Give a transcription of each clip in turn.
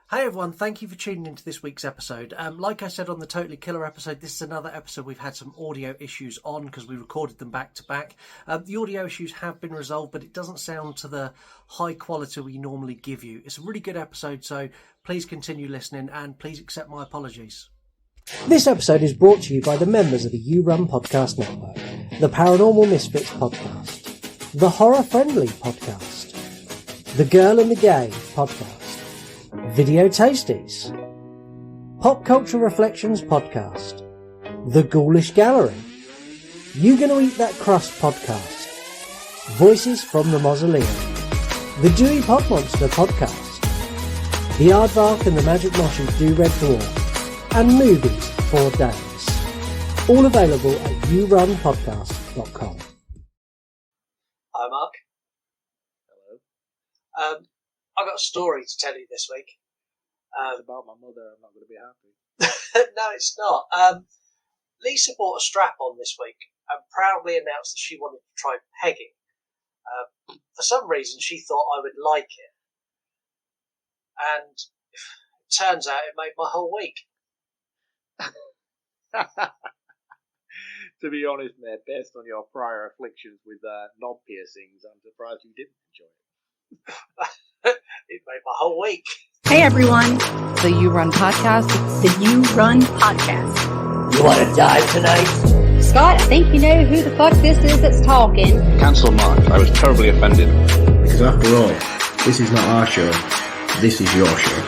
Hey everyone, thank you for tuning into this week's episode. Like I said on the Totally Killer episode, this is another episode we've had some audio issues on because we recorded them back to back. The audio issues have been resolved, but it doesn't sound to the high quality we normally give you. It's a really good episode, so please continue listening and please accept my apologies. This episode is brought to you by the members of the You Run Podcast Network, the Paranormal Misfits Podcast, the Horror Friendly Podcast, the Girl and the Gay Podcast, Video Tasties, Pop Culture Reflections Podcast, The Ghoulish Gallery, You Gonna Eat That Crust Podcast, Voices from the Mausoleum, The Dewey Podmonster Podcast, The Aardvark and the Magic Moshi Do Red Dwarf, and Movies for Days. All available at yourunpodcast.com. Hi Mark. Hello. I've got a story to tell you this week. It's about my mother. I'm not going to be happy. No, it's not. Lisa bought a strap-on this week and proudly announced that she wanted to try pegging. For some reason, she thought I would like it. And it turns out it made my whole week. To be honest, mate, based on your prior afflictions with knob piercings, I'm surprised you didn't enjoy it. It made my whole week. Hey everyone, the You Run Podcast. The You Run Podcast. You want to die tonight? Scott, I think you know who the fuck this is that's talking. Cancel Mark. I was terribly offended. Because after all, this is not our show. This is your show.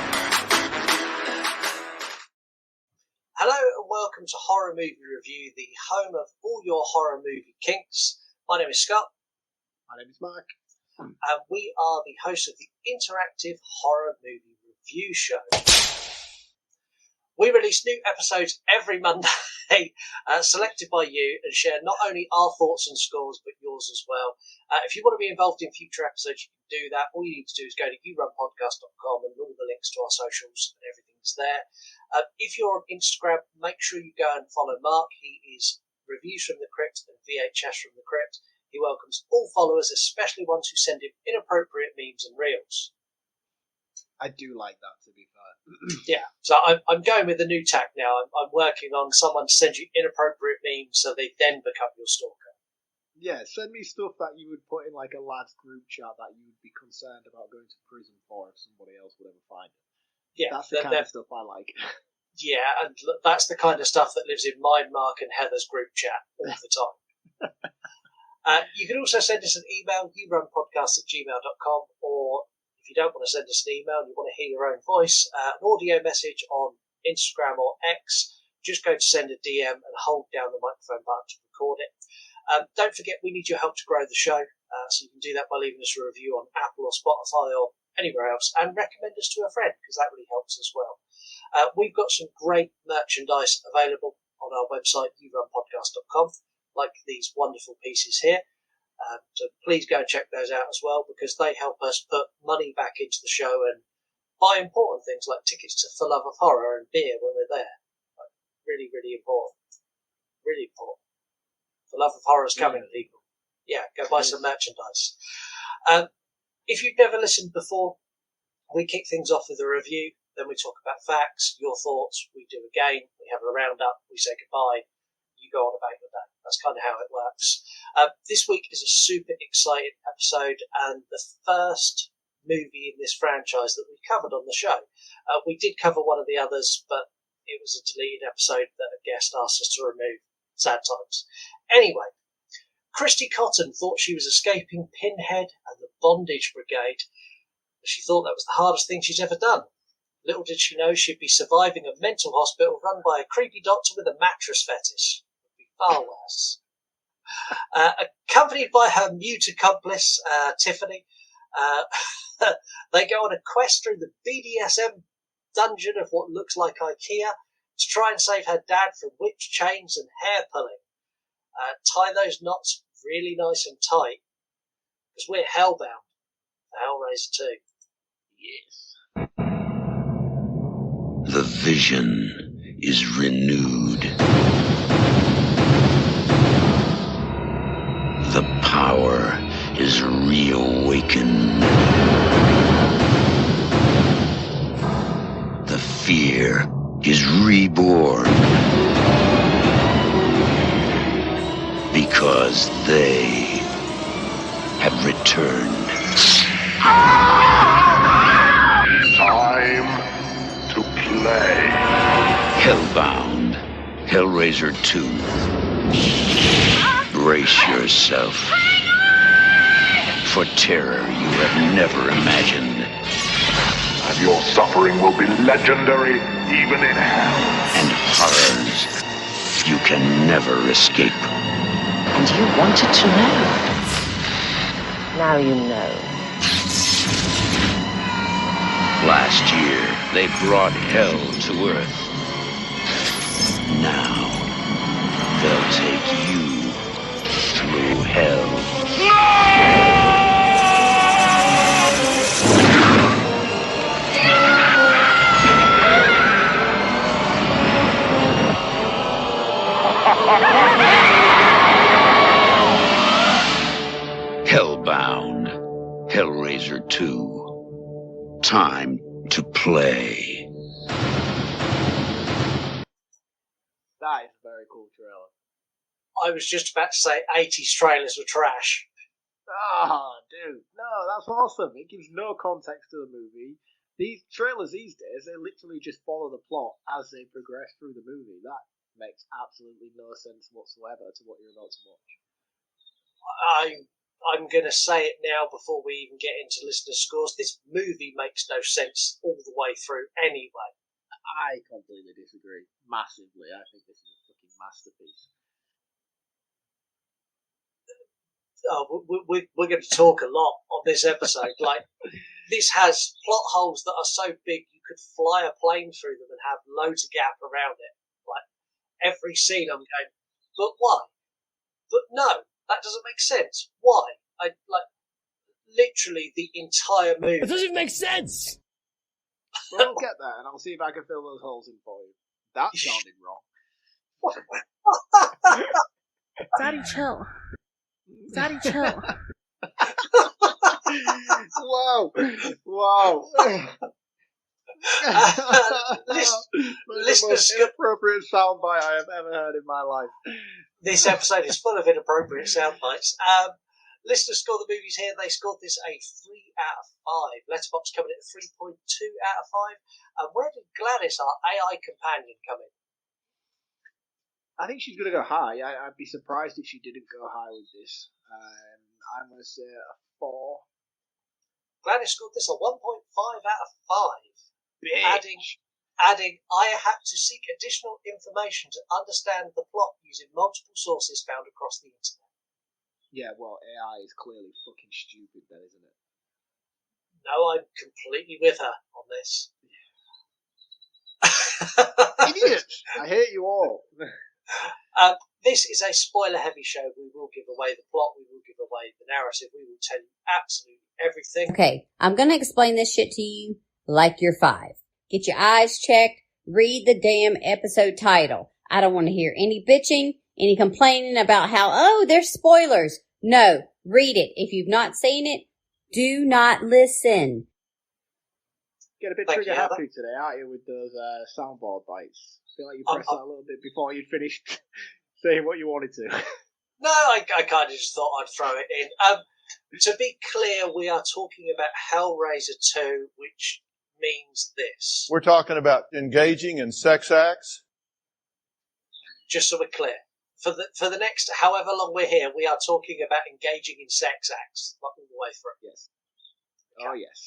Hello and welcome to Horror Movie Review, the home of all your horror movie kinks. My name is Scott. My name is Mark. And we are the hosts of the interactive horror movie review show. We release new episodes every Monday, selected by you, and share not only our thoughts and scores, but yours as well. If you want to be involved in future episodes, you can do that. All you need to do is go to yourunpodcast.com and all the links to our socials and everything's there. If you're on Instagram, make sure you go and follow Mark. He is Reviews from the Crypt and VHS from the Crypt. He welcomes all followers, especially ones who send him inappropriate memes and reels. I do like that, to be fair. Yeah, so I'm going with the new tack now. I'm working on someone to send you inappropriate memes so they then become your stalker. Yeah, send me stuff that you would put in like a lads group chat that you would be concerned about going to prison for if somebody else would ever find it. Yeah, that's the kind of stuff I like. Yeah, and that's the kind of stuff that lives in mine, Mark, and Heather's group chat all the time. You can also send us an email, yourunpodcast@gmail.com, or if you don't want to send us an email and you want to hear your own voice, an audio message on Instagram or X, just go to send a DM and hold down the microphone button to record it. Don't forget, we need your help to grow the show, so you can do that by leaving us a review on Apple or Spotify or anywhere else, and recommend us to a friend, because that really helps as well. We've got some great merchandise available on our website, yourunpodcast.com. like these wonderful pieces here. So please go and check those out as well, because they help us put money back into the show and buy important things like tickets to For Love of Horror and beer when we're there. Like, really, really important. Really important. For Love of Horror is coming, people. Yeah, go buy some merchandise. If you've never listened before, we kick things off with a review, then we talk about facts, your thoughts, we do a game, we have a roundup, we say goodbye, you go on about your day. That's kind of how it works. This week is a super exciting episode and the first movie in this franchise that we covered on the show. We did cover one of the others, but it was a deleted episode that a guest asked us to remove. Sad times. Anyway, Kirsty thought she was escaping Pinhead and the Bondage Brigade. She thought that was the hardest thing she's ever done. Little did she know she'd be surviving a mental hospital run by a creepy doctor with a mattress fetish. Far worse. Accompanied by her mute accomplice, Tiffany, they go on a quest through the BDSM dungeon of what looks like IKEA to try and save her dad from whipped chains and hair pulling. Tie those knots really nice and tight, because we're Hellbound for Hellraiser 2. Yes. The vision is renewed. The power is reawakened. fear is reborn. Because they have returned. Time to play. Hellbound, Hellraiser II. Brace yourself for terror you have never imagined. And your suffering will be legendary even in hell. And horrors you can never escape. And you wanted to know. Now you know. Last year, they brought hell to Earth. Now, they'll take you through hell. Hellbound, Hellraiser II. Time to play. That is a very cool trailer. I was just about to say 80s trailers were trash. Ah, dude. No, that's awesome. It gives no context to the movie. These trailers these days, they literally just follow the plot as they progress through the movie. That makes absolutely no sense whatsoever to what you're about to watch. I'm going to say it now before we even get into listener scores. This movie makes no sense all the way through anyway. I completely disagree. Massively. I think this is a fucking masterpiece. Oh, we're going to talk a lot on this episode. Like, this has plot holes that are so big you could fly a plane through them and have loads of gap around it. Like, every scene I'm going, but why? But no, that doesn't make sense. Why? Literally the entire movie. It doesn't even make sense! Well, I'll get there, and I'll see if I can fill those holes in for you. That sounded wrong. Daddy, chill. Daddy, chill. Whoa! Whoa! Listeners, the most inappropriate soundbite I have ever heard in my life. This episode is full of inappropriate soundbites. Listeners score the movies here. They scored this a 3 out of 5. Letterboxd coming in at 3.2 out of 5. Where did Gladys, our AI companion, come in? I think she's going to go high. I'd be surprised if she didn't go high with this. I'm going to say a 4. Gladys scored this a 1.5 out of 5. Bitch. Adding, I had to seek additional information to understand the plot using multiple sources found across the internet. Yeah, well, AI is clearly fucking stupid then, isn't it? No, I'm completely with her on this. Idiots! I hate you all. This is a spoiler-heavy show. We will give away the plot. We will give away the narrative. We will tell you absolutely everything. Okay, I'm going to explain this shit to you like you're 5. Get your eyes checked. Read the damn episode title. I don't want to hear any bitching, any complaining about how, oh, there's spoilers. No, read it. If you've not seen it, do not listen. Get a bit trigger happy today, aren't you, with those soundboard bites? I feel like you pressed that a little bit before you'd finished saying what you wanted to. No, I kind of just thought I'd throw it in. To be clear, we are talking about Hellraiser 2, which means this. We're talking about engaging in sex acts? Just so we're clear. For the next however long we're here, we are talking about engaging in sex acts all the way through. Yes. Oh, yes.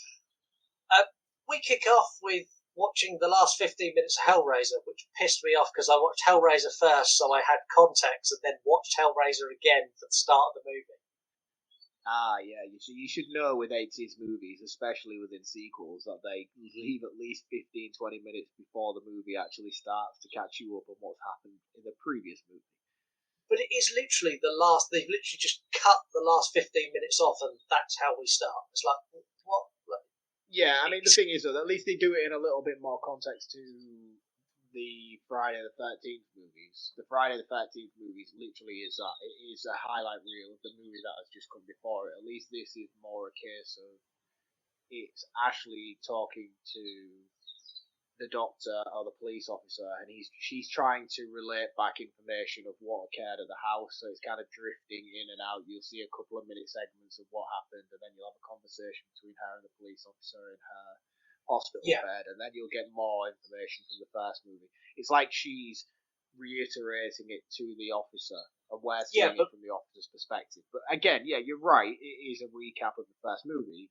We kick off with watching the last 15 minutes of Hellraiser, which pissed me off because I watched Hellraiser first, so I had context, and then watched Hellraiser again for the start of the movie. Ah, yeah. You should know with 80s movies, especially within sequels, that they leave at least 15-20 minutes before the movie actually starts to catch you up on what's happened in the previous movie. But it is literally they've literally just cut the last 15 minutes off, and that's how we start. It's like, what? Yeah, I mean, the thing is, though, at least they do it in a little bit more context to the Friday the 13th movies. The Friday the 13th movies literally is that. It is a highlight reel of the movie that has just come before it. At least this is more a case of it's Ashley talking to the doctor or the police officer, and she's trying to relate back information of what occurred at the house, so it's kind of drifting in and out. You'll see a couple of minute segments of what happened, and then you'll have a conversation between her and the police officer in her hospital bed, and then you'll get more information from the first movie. It's like she's reiterating it to the officer, and we're seeing it from the officer's perspective. But again, you're right, it is a recap of the first movie.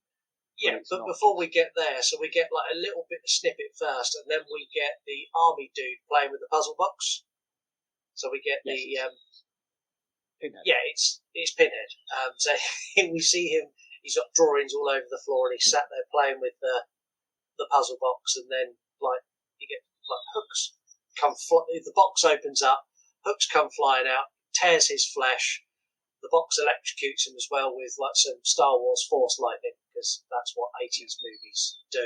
Yeah, but before we get there, so we get like a little bit of snippet first, and then we get the army dude playing with the puzzle box. So we get the Pinhead. Yeah, it's Pinhead. So we see him. He's got drawings all over the floor, and he's sat there playing with the puzzle box. And then like you get like hooks come. The box opens up. Hooks come flying out, tears his flesh. The box electrocutes him as well with like some Star Wars Force lightning, because that's what 80s movies do.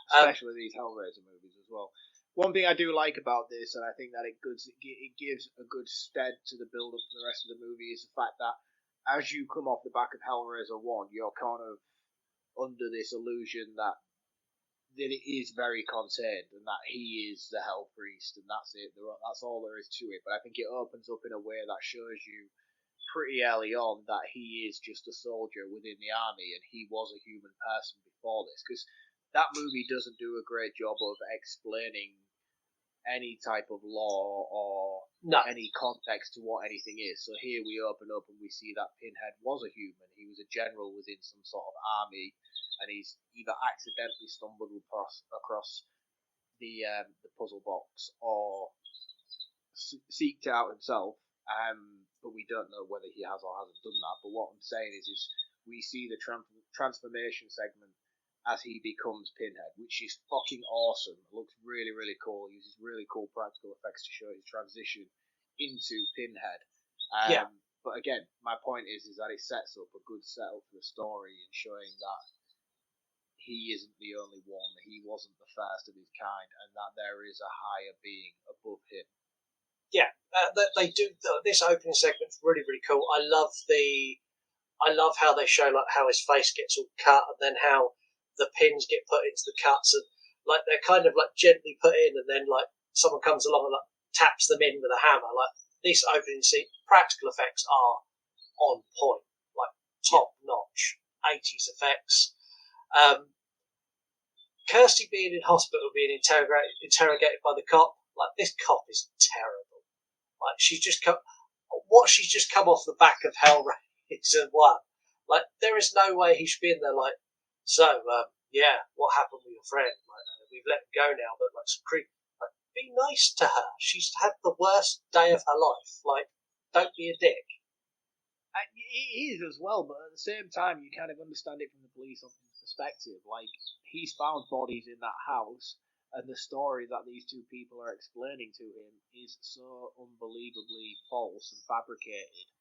Especially these Hellraiser movies as well. One thing I do like about this, and I think that it gives a good stead to the build-up for the rest of the movie, is the fact that as you come off the back of Hellraiser 1, you're kind of under this illusion that it is very contained, and that he is the Hell Priest, and that's it. That's all there is to it. But I think it opens up in a way that shows you pretty early on that he is just a soldier within the army, and he was a human person before this, because that movie doesn't do a great job of explaining any type of law or any context to what anything is. So here we open up and we see that Pinhead was a human. He was a general within some sort of army, and he's either accidentally stumbled across the puzzle box or seeked out himself. But we don't know whether he has or hasn't done that. But what I'm saying is we see the transformation segment as he becomes Pinhead, which is fucking awesome. It looks really, really cool. He uses really cool practical effects to show his transition into Pinhead. But again, my point is that it sets up a good setup for the story and showing that he isn't the only one, he wasn't the first of his kind, and that there is a higher being above him. Yeah, they do. This opening segment's really, really cool. I love how they show like how his face gets all cut, and then how the pins get put into the cuts, and like they're kind of like gently put in, and then like someone comes along and like taps them in with a hammer. Like this opening scene, practical effects are on point, like top notch 80s effects. Kirsty being in hospital, being interrogated by the cop. Like this cop is terrible. Like she's just come off the back of Hellraiser 1. Like there is no way he should be in there. Like what happened with your friend? Like we've let him go now, but like some creep. Like be nice to her. She's had the worst day of her life. Like don't be a dick. It is as well, but at the same time, you kind of understand it from the police officer's perspective. Like he's found bodies in that house. And the story that these two people are explaining to him is so unbelievably false and fabricated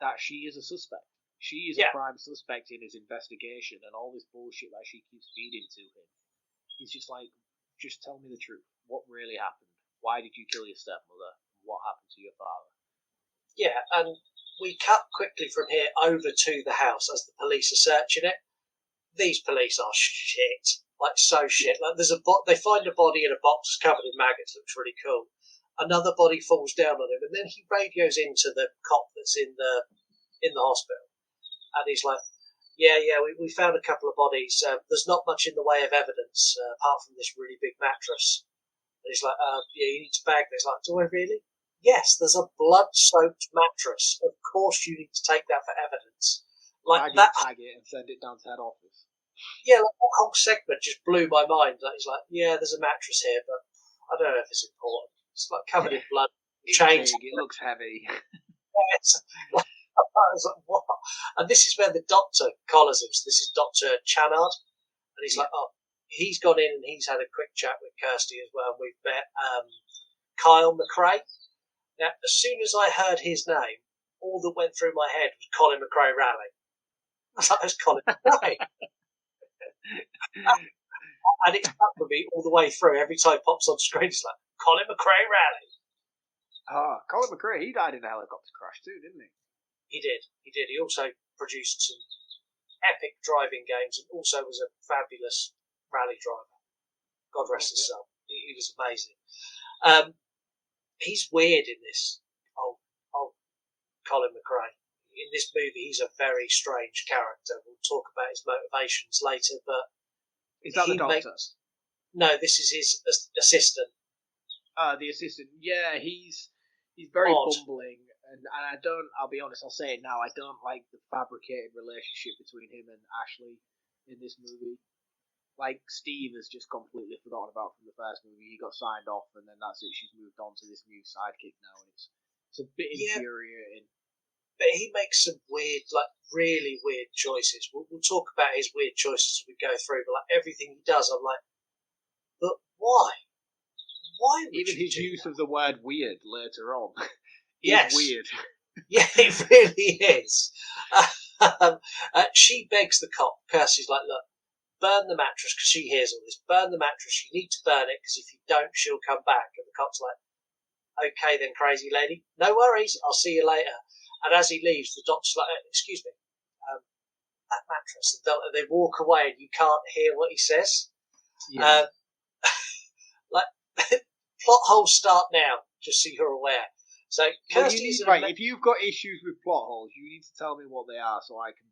that she is a suspect. She is a prime suspect in his investigation, and all this bullshit that she keeps feeding to him. He's just like, just tell me the truth. What really happened? Why did you kill your stepmother? What happened to your father? Yeah, and we cut quickly from here over to the house as the police are searching it. These police are shit. Like so shit. Like they find a body in a box covered in maggots. Looks really cool. Another body falls down on him, and then he radios into the cop that's in the hospital, and he's like, "Yeah, we found a couple of bodies. There's not much in the way of evidence apart from this really big mattress." And he's like, you need to bag this." Like, do I really? Yes, there's a blood-soaked mattress. Of course, you need to take that for evidence. Like that. Tag it and send it down to head office. Yeah, like that whole segment just blew my mind. Like, he's like, yeah, there's a mattress here, but I don't know if it's important. It's like covered in blood, chains. It looks heavy. It's like, I was like, what? And this is where the doctor collars him. So this is Dr. Channard, and he's like, he's gone in and he's had a quick chat with Kirsty as well. We've met Kyle McRae. Now, as soon as I heard his name, all that went through my head was Colin McRae Rally. I was like, it's Colin McRae. And it's up with me all the way through. Every time it pops on screen, it's like Colin McRae Rally. Colin McRae, he died in a helicopter crash too, didn't he? He did. He also produced some epic driving games and also was a fabulous rally driver. God rest his soul. He was amazing. He's weird in this. Old Colin McRae. In this movie, he's a very strange character. We'll talk about his motivations later, but is that the doctor? No, this is his assistant. The assistant. Yeah, he's very odd. bumbling, and I'll be honest, I'll say it now, I don't like the fabricated relationship between him and Ashley in this movie. Like, Steve has just completely forgotten about from the first movie. He got signed off, and then that's it. She's moved on to this new sidekick now, and it's a bit infuriating. But he makes some weird, like, really weird choices. We'll talk about his weird choices as we go through, but, like, everything he does, I'm like, but why? Why would even you his do use that? of the word weird later on Yes. is weird. Yeah, it really is. She begs the cop. Kirsty's like, look, burn the mattress, because she hears all this. Burn the mattress. You need to burn it, because if you don't, she'll come back. And the cop's like, okay then, crazy lady. No worries. I'll see you later. And as he leaves, the doctor's like, excuse me, that mattress. And they walk away, and you can't hear what he says. Yeah. Like, plot holes start now, just so you're aware. So, Kirsty's if you've got issues with plot holes, you need to tell me what they are so I can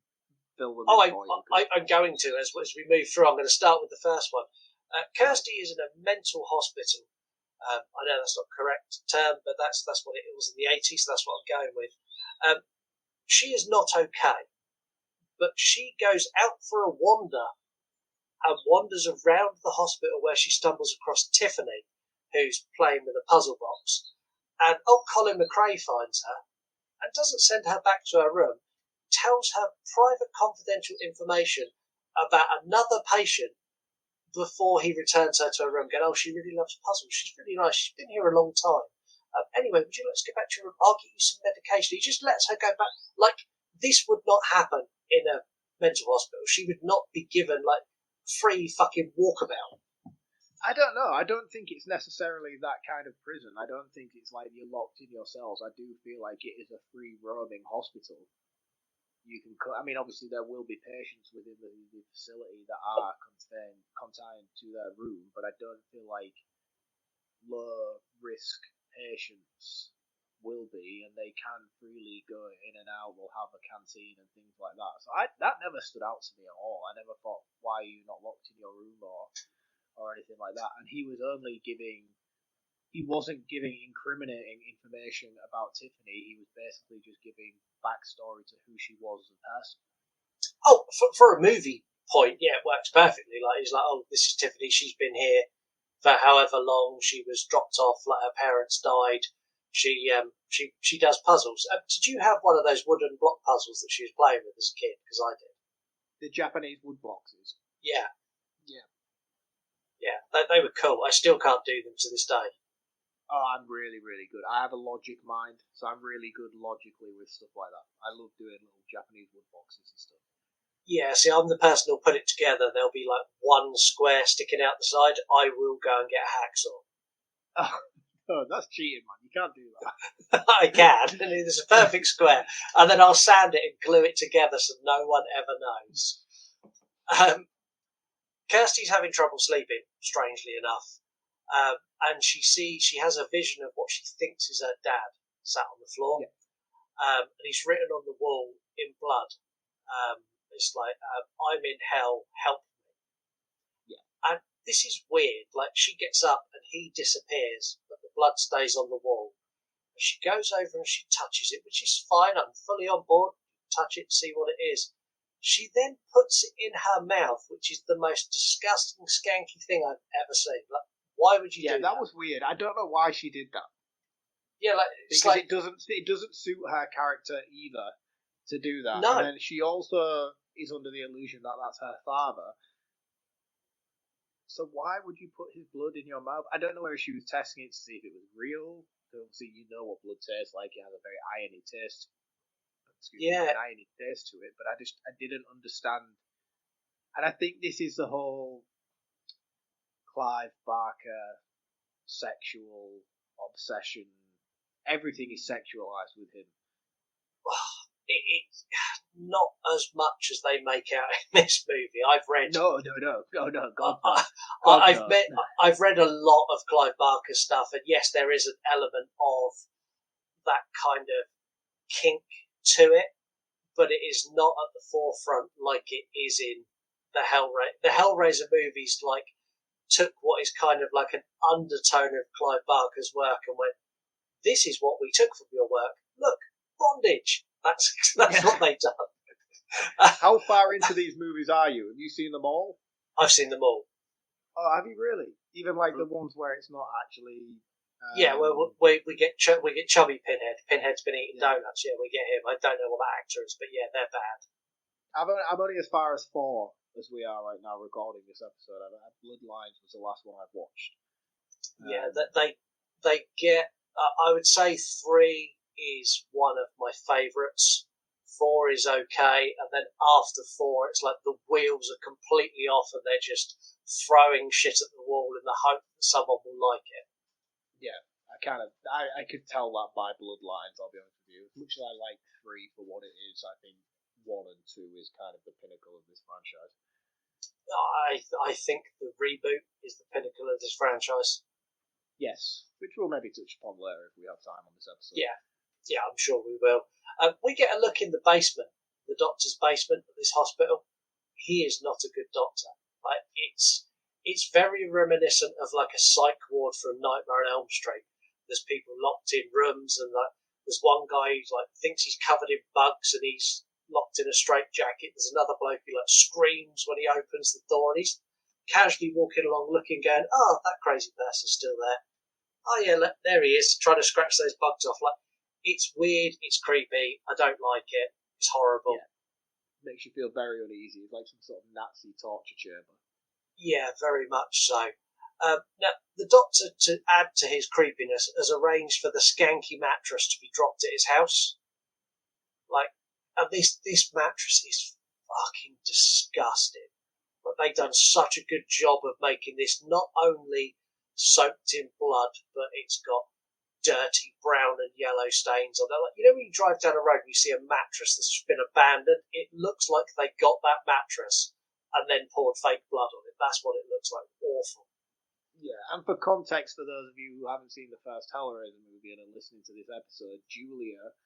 fill them in for you. I'm going to, as we move through. I'm going to start with the first one. Kirsty is in a mental hospital. I know that's not the correct term, but that's what it was in the 80s, so that's what I'm going with. She is not okay, but she goes out for a wander and wanders around the hospital where she stumbles across Tiffany, who's playing with a puzzle box. And old Colin McRae finds her and doesn't send her back to her room, tells her private confidential information about another patient before he returns her to her room, going, oh, she really loves puzzles. She's really nice. She's been here a long time. Anyway, let's get back to your room. I'll get you some medication. He just lets her go back. Like, this would not happen in a mental hospital. She would not be given, like, free fucking walkabout. I don't know. I don't think it's necessarily that kind of prison. I don't think it's like you're locked in your cells. I do feel like it is a free roaming hospital. You can, obviously there will be patients within the facility that are confined to their room, but I don't feel like low risk patients will be, and they can freely go in and out. We'll have a canteen and things like that. So that never stood out to me at all. I never thought, why are you not locked in your room or anything like that. And he wasn't giving incriminating information about Tiffany. He was basically just giving backstory to who she was as a person. Oh, for a movie point, yeah, it works perfectly. Like, he's like, oh, this is Tiffany. She's been here for however long. She was dropped off. Like, her parents died. She does puzzles. Did you have one of those wooden block puzzles that she was playing with as a kid? Because I did. The Japanese wood boxes. Yeah. Yeah, they were cool. I still can't do them to this day. Oh, I'm really, really good. I have a logic mind, so I'm really good logically with stuff like that. I love doing little Japanese wood boxes and stuff. Yeah, see, I'm the person who'll put it together. There'll be like one square sticking out the side. I will go and get a hacksaw. Oh, that's cheating, man. You can't do that. I can. And there's a perfect square. And then I'll sand it and glue it together so no one ever knows. Kirsty's having trouble sleeping, strangely enough. And she has a vision of what she thinks is her dad sat on the floor. Yeah. And he's written on the wall in blood. It's like, I'm in hell, help me. Yeah. And this is weird. Like, she gets up and he disappears, but the blood stays on the wall. And she goes over and she touches it, which is fine. I'm fully on board. Touch it, see what it is. She then puts it in her mouth, which is the most disgusting, skanky thing I've ever seen. Like, why would you do that? Yeah, that was weird. I don't know why she did that. Yeah, like, it's because like, it doesn't suit her character either to do that. No. And then she also is under the illusion that that's her father. So why would you put his blood in your mouth? I don't know whether she was testing it to see if it was real. Obviously, you know what blood tastes like. It has a very irony taste. An irony taste to it. But I didn't understand. And I think this is the whole Clive Barker sexual obsession. Everything is sexualized with him. not as much as they make out in this movie. I've read. No, God, I've read a lot of Clive Barker stuff, and yes, there is an element of that kind of kink to it, but it is not at the forefront like it is in the Hellraiser. The Hellraiser movies took what is kind of like an undertone of Clive Barker's work and went, "This is what we took from your work. Look, bondage." That's what they've done. How far into these movies are you? Have you seen them all? I've seen them all. Oh, have you really? Even like the ones where it's not actually. Yeah, well, we get chubby Pinhead. Pinhead's been eating donuts. Yeah, we get him. I don't know what that actor is, but yeah, they're bad. I'm only as far as 4 as we are right now recording this episode. Bloodlines was the last one I've watched. Yeah, they get. I would say 3 is one of my favourites. 4 is okay, and then after 4, it's like the wheels are completely off, and they're just throwing shit at the wall in the hope that someone will like it. Yeah, I could tell that by Bloodlines. I'll be honest with you. As much as I like 3 for what it is, I think 1 and 2 is kind of the pinnacle of this franchise. I think the reboot is the pinnacle of this franchise. Yes, which we'll maybe touch upon later if we have time on this episode. Yeah, I'm sure we will. We get a look in the basement, the doctor's basement of this hospital. He is not a good doctor. Like it's very reminiscent of like a psych ward from Nightmare on Elm Street. There's people locked in rooms, and there's one guy who thinks he's covered in bugs and he's locked in a straitjacket. There's another bloke who screams when he opens the door, and he's casually walking along, looking, going, "Oh, that crazy person's still there. Oh yeah, look, there he is, trying to scratch those bugs off." It's weird, it's creepy. I don't like it. It's horrible. Yeah. Makes you feel very uneasy. It's like some sort of Nazi torture chamber. Yeah, very much so. Now, the doctor, to add to his creepiness, has arranged for the skanky mattress to be dropped at his house. And this mattress is fucking disgusting. But they've done such a good job of making this not only soaked in blood, but it's got dirty brown and yellow stains on it. When you drive down a road and you see a mattress that's been abandoned, it looks like they got that mattress and then poured fake blood on it. That's what it looks like. Awful. Yeah, and for context, for those of you who haven't seen the first Hellraiser movie and are listening to this episode, Julia,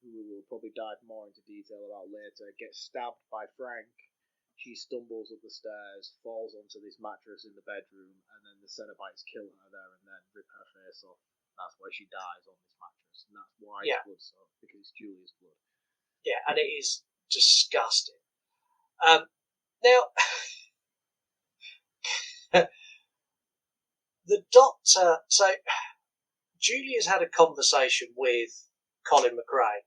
who we will probably dive more into detail about later, gets stabbed by Frank. She stumbles up the stairs, falls onto this mattress in the bedroom, and then the Cenobites kill her there and then rip her face off. That's why she dies on this mattress, and that's why it's blood soaked, because it's Julia's blood. Yeah, and it is disgusting. Now, the doctor. So, Julia's had a conversation with Colin McRae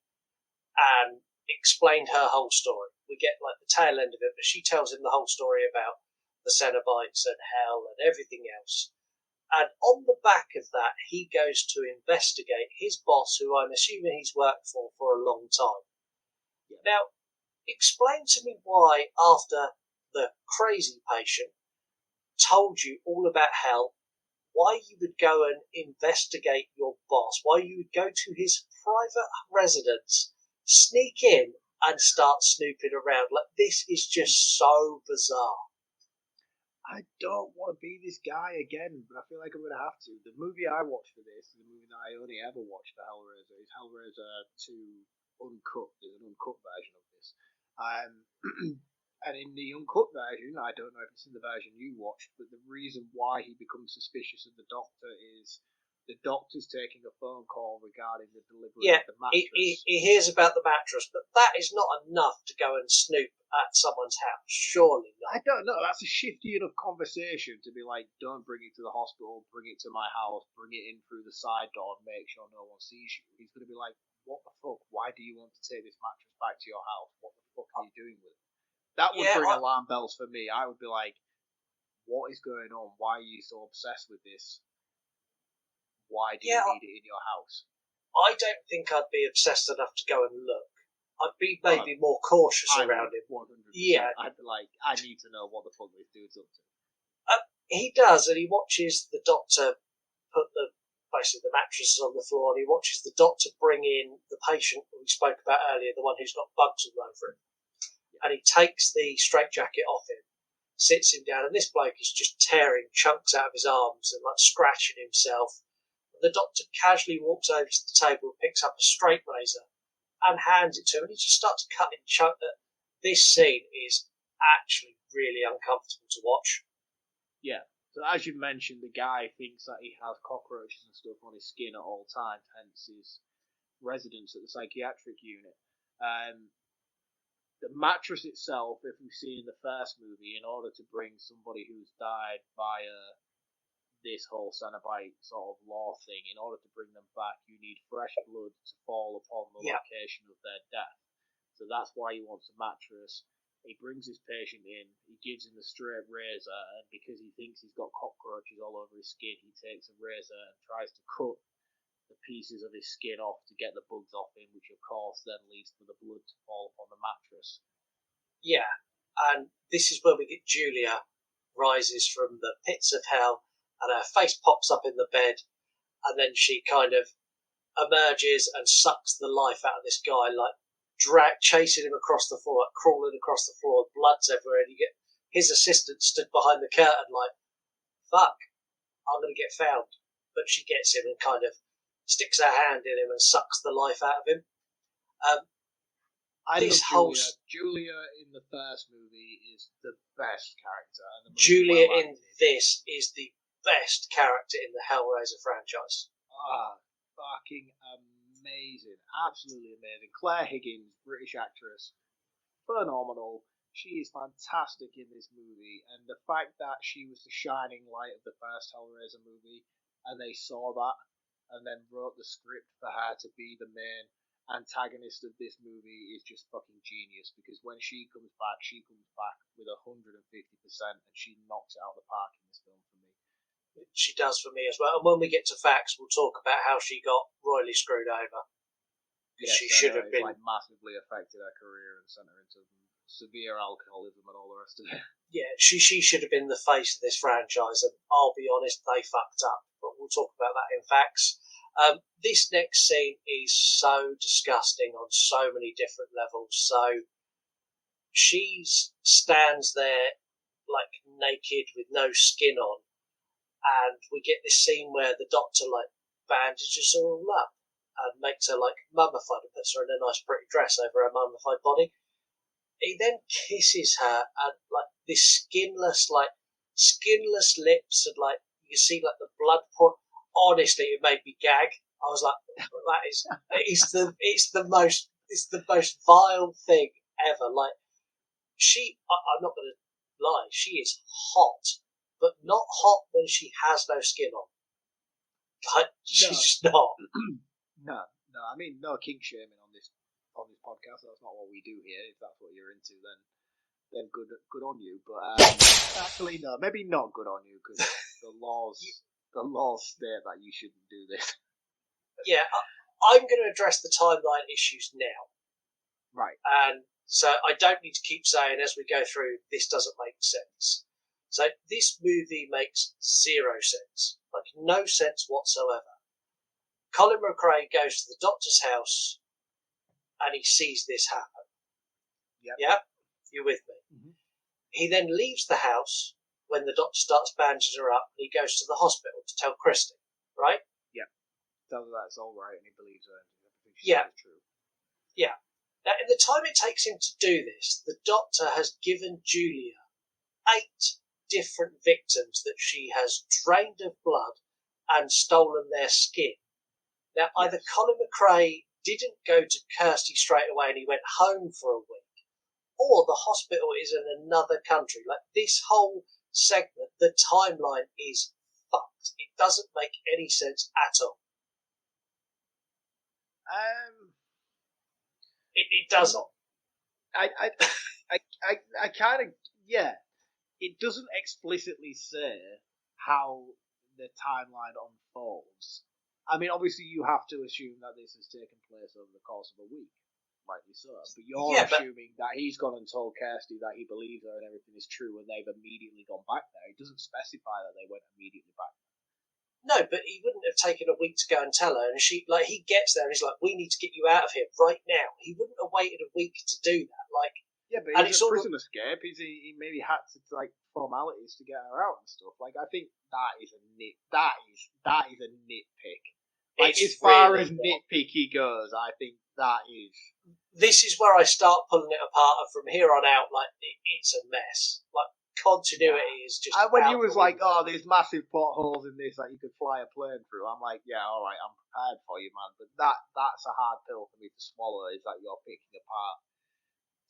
and explained her whole story. We get the tail end of it, but she tells him the whole story about the Cenobites and hell and everything else. And on the back of that, he goes to investigate his boss, who I'm assuming he's worked for a long time. Yeah. Now, explain to me why, after the crazy patient told you all about hell, why you would go and investigate your boss, why you would go to his private residence, sneak in and start snooping around. This is just so bizarre. I don't want to be this guy again, but I feel like I'm going to have to. The movie I watched for this, the movie that I only ever watched for Hellraiser, is Hellraiser II Uncut. There's an uncut version of this. And in the uncut version, I don't know if it's in the version you watched, but the reason why he becomes suspicious of the Doctor is the Doctor's taking a phone call regarding the delivery of the mattress. He hears about the mattress, but that is not enough to go and snoop at someone's house. Surely not. I don't know. That's a shifty enough conversation to be like, don't bring it to the hospital, bring it to my house, bring it in through the side door and make sure no one sees you. He's going to be like, what the fuck? Why do you want to take this mattress back to your house? What the fuck are you doing with it? That would bring alarm bells for me. I would be like, what is going on? Why are you so obsessed with this? Why do you need it in your house? I don't think I'd be obsessed enough to go and look. I'd be maybe more cautious around it. 100%. Yeah. I'd be like, I need to know what the fuck this dude's up to. He does, and he watches the Doctor put the basically the mattress is on the floor, and he watches the doctor bring in the patient we spoke about earlier, the one who's got bugs all over him. And he takes the straitjacket off him, sits him down, and this bloke is just tearing chunks out of his arms and like scratching himself. The doctor casually walks over to the table, picks up a straight razor, and hands it to him, and he just starts cutting chunks. This scene is actually really uncomfortable to watch. Yeah. So as you mentioned, the guy thinks that he has cockroaches and stuff on his skin at all times, hence his residence at the psychiatric unit. The mattress itself, if we've seen in the first movie, in order to bring somebody who's died via this whole Cenobite sort of law thing, in order to bring them back, you need fresh blood to fall upon the location of their death. So that's why he wants a mattress. He brings his patient in, he gives him a straight razor, and because he thinks he's got cockroaches all over his skin, he takes a razor and tries to cut the pieces of his skin off to get the bugs off him, which of course then leads to the blood to fall upon the mattress. Yeah, and this is where we get Julia rises from the pits of hell, and her face pops up in the bed, and then she kind of emerges and sucks the life out of this guy, like chasing him across the floor, like crawling across the floor, blood's everywhere, and you get his assistant stood behind the curtain like, fuck, I'm going to get found. But she gets him and kind of sticks her hand in him and sucks the life out of him. Julia in the first movie is the best character. And Julia in this is the best character in the Hellraiser franchise. Fucking amazing. Absolutely amazing. Claire Higgins, British actress. Phenomenal. She is fantastic in this movie. And the fact that she was the shining light of the first Hellraiser movie, and they saw that, and then wrote the script for her to be the main antagonist of this movie is just fucking genius, because when she comes back with 150%, and she knocks it out of the park in this film for me. She does for me as well. And when we get to facts, we'll talk about how she got royally screwed over. Because she should have been massively affected her career and sent her into severe alcoholism and all the rest of it. Yeah, she should have been the face of this franchise, and I'll be honest, they fucked up. But we'll talk about that in facts. This next scene is so disgusting on so many different levels. So she stands there like naked with no skin on, and we get this scene where the doctor like bandages her all up and makes her like mummified and puts her in a nice pretty dress over her mummified body. He then kisses her, and like this skinless lips, and like you see like the blood pour. Honestly, it made me gag. I was like, it's the most vile thing ever. Like I'm not going to lie, she is hot, but not hot when she has no skin on. Like, she's just not. No. I mean, no kink shaming on this podcast. That's not what we do here. If that's what you're into, then good on you. But actually, no, maybe not good on you, because the laws state that you shouldn't do this. Yeah, I'm going to address the timeline issues now. Right. And so I don't need to keep saying as we go through, this doesn't make sense. So this movie makes zero sense. Like, no sense whatsoever. Colin McRae goes to the doctor's house and he sees this happen. Yep. Yeah? You're with me? Mm-hmm. He then leaves the house when the doctor starts bandaging her up, and he goes to the hospital to tell Kirsty, right? Yeah. Tells her that's all right, and he believes her. Everything she says is true. Yeah. Now, in the time it takes him to do this, the doctor has given Julia 8 different victims that she has drained of blood and stolen their skin. Now, either Colin McRae didn't go to Kirsty straight away and he went home for a week, or the hospital is in another country. Like, this whole segment, the timeline is fucked. It doesn't make any sense at all. It doesn't. I kind of, yeah. It doesn't explicitly say how the timeline unfolds. I mean, obviously you have to assume that this has taken place over the course of a week, rightly so. But you're assuming that he's gone and told Kirsty that he believes her and everything is true, and they've immediately gone back there. It doesn't specify that they went immediately back there. No, but he wouldn't have taken a week to go and tell her. And he gets there and he's like, "We need to get you out of here right now." He wouldn't have waited a week to do that. Yeah, but it's a prison escape. He maybe had to formalities to get her out and stuff. I think that is a nitpick. As far as nitpicky goes, I think that is. This is where I start pulling it apart. From here on out, it's a mess. Continuity is just. When he was like, "Oh, there's massive potholes in this that you could fly a plane through," I'm like, "Yeah, all right, I'm prepared for you, man." But that's a hard pill for me to swallow. Is that you're picking apart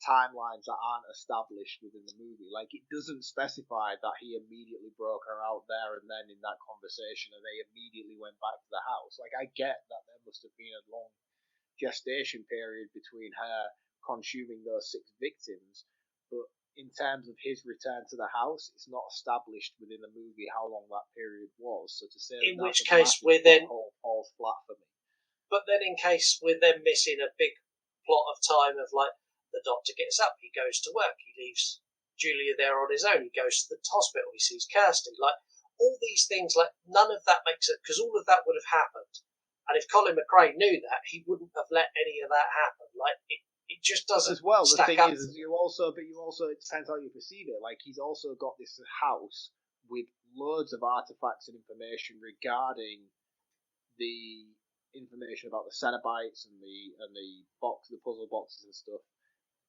timelines that aren't established within the movie? It doesn't specify that he immediately broke her out there and then in that conversation, and they immediately went back to the house. I get that there must have been a long gestation period between her consuming those 6 victims, but in terms of his return to the house, it's not established within the movie how long that period was. So to say in which case we're then falls flat for me. But then, in case we're then missing a big plot of time of the doctor gets up, he goes to work, he leaves Julia there on his own, he goes to the hospital, he sees Kirsty. All these things, none of that makes it, because all of that would have happened. And if Colin McRae knew that, he wouldn't have let any of that happen. It just doesn't. As well, stack the thing up. is, you also it depends how you perceive it. He's also got this house with loads of artifacts and information regarding the information about the Cenobites and the puzzle boxes and stuff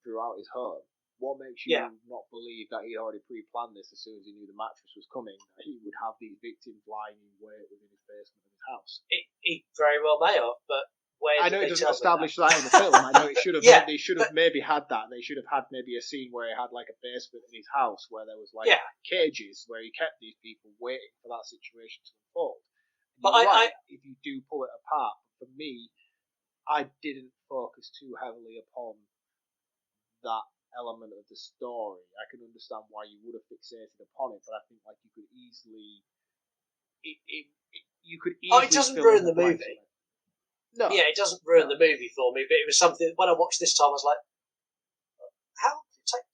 throughout his home. What makes you not believe that he already pre-planned this as soon as he knew the mattress was coming, that he would have these victims lying in wait within his basement of his house? He very well may have, but I know it doesn't establish that in the film. I know it should have. They should have maybe had that. They should have had maybe a scene where he had a basement in his house where there was cages where he kept these people waiting for that situation to unfold. But if you do pull it apart, for me, I didn't focus too heavily upon that element of the story. I can understand why you would have fixated upon it, but I think you could easily. You could easily. It doesn't ruin the movie. No. Yeah, it doesn't ruin the movie for me, but it was something when I watched this time, I was like, how did it take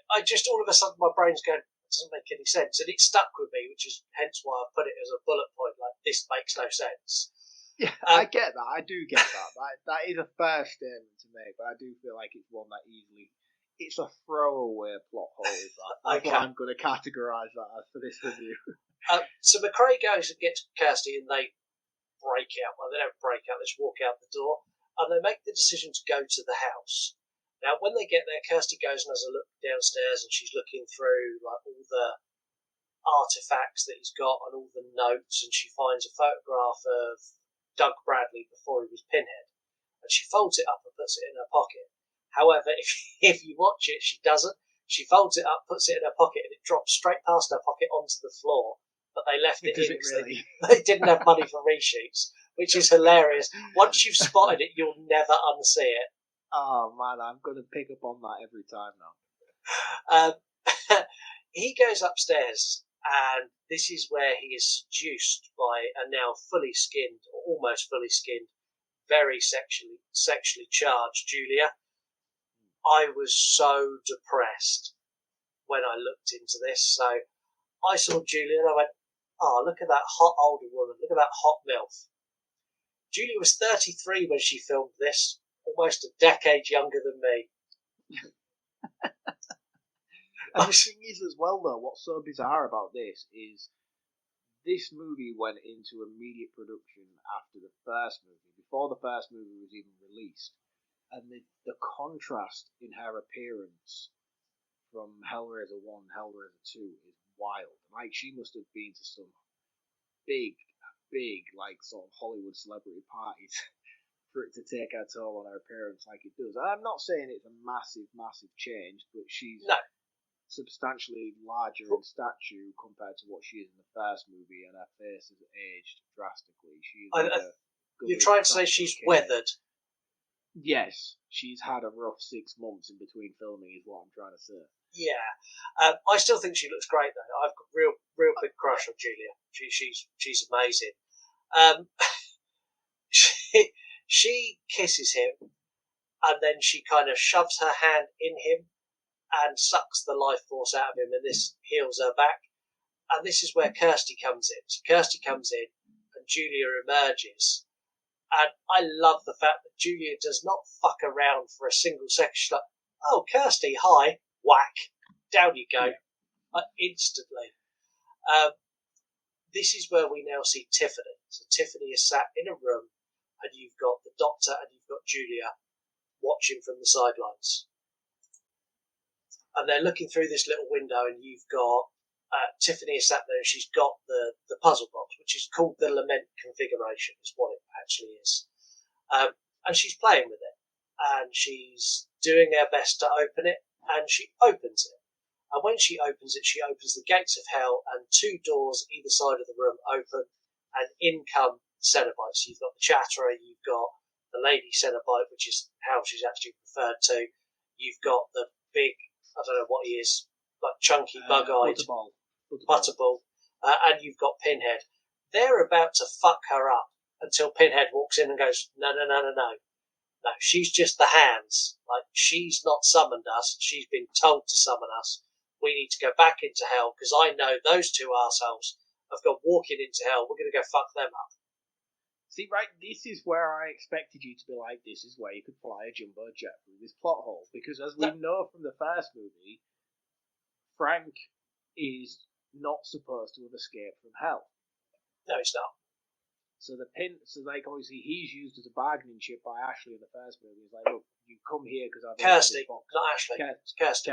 I just all of a sudden my brain's going, it doesn't make any sense, and it stuck with me, which is hence why I put it as a bullet point. This makes no sense. Yeah, I get that. I do get that. That is a fair statement to make, but I do feel like it's one that it's a throwaway plot hole. Is that? That's what I'm going to categorise that as for this review. So McRae goes and gets Kirsty, and they break out. Well, they don't break out, they just walk out the door, and they make the decision to go to the house. Now, when they get there, Kirsty goes and has a look downstairs, and she's looking through all the artifacts that he's got and all the notes, and she finds a photograph of Doug Bradley before he was Pinhead, and she folds it up and puts it in her pocket. However, if you watch it, she doesn't. She folds it up, puts it in her pocket, and it drops straight past her pocket onto the floor. But they left it in because they didn't have money for reshoots, which is hilarious. Once you've spotted it, you'll never unsee it. Oh man, I'm going to pick up on that every time now. He goes upstairs, and this is where he is seduced by a now fully skinned, or almost fully skinned, very sexually charged Julia. I was so depressed when I looked into this. So I saw Julia and I went, oh, look at that hot older woman. Look at that hot MILF. Julia was 33 when she filmed this, almost a decade younger than me. And the thing is as well, though, what's so bizarre about this is this movie went into immediate production after the first movie, before the first movie was even released. And the contrast in her appearance from Hellraiser 1 and Hellraiser 2 is wild. She must have been to some big, sort of Hollywood celebrity parties for it to take her toll on her appearance like it does. I'm not saying it's a massive, massive change, but she's substantially larger in stature compared to what she is in the first movie, and her face has aged drastically. You're trying to say she's weathered? Yes, she's had a rough 6 months in between filming, is what I'm trying to say. Yeah, I still think she looks great though. I've got real big crush on Julia. She's amazing. She kisses him, and then she kind of shoves her hand in him and sucks the life force out of him, and this heals her back. And this is where Kirsty comes in. So Kirsty comes in, and Julia emerges. And I love the fact that Julia does not fuck around for a single second. She's like, "Oh, Kirsty, hi," whack, down you go, instantly. This is where we now see Tiffany. So Tiffany is sat in a room, and you've got the Doctor and you've got Julia watching from the sidelines. And they're looking through this little window, and you've got Tiffany is sat there, and she's got the puzzle box, which is called the Lament Configuration, is what it actually is. And she's playing with it, and she's doing her best to open it, and she opens it. And when she opens it, she opens the gates of hell, and two doors either side of the room open, and in come Cenobites. So you've got the Chatterer, you've got the Lady Cenobite, which is how she's actually referred to. You've got the big, I don't know what he is, like chunky, bug-eyed Butterball, and you've got Pinhead. They're about to fuck her up until Pinhead walks in and goes, "No, no, no, no, no. No, she's just the hands. Like, she's not summoned us. She's been told to summon us. We need to go back into hell, because I know those two arseholes have gone walking into hell. We're going to go fuck them up." See, right, this is where I expected you to be like, this is where you could fly a jumbo jet through this plot hole. Because as we know from the first movie, Frank is not supposed to have escaped from hell. No, it's not. So obviously he's used as a bargaining chip by Ashley in the first movie. He's like, "Look, you come here because I've Kirsty, not Ashley. Kirsty.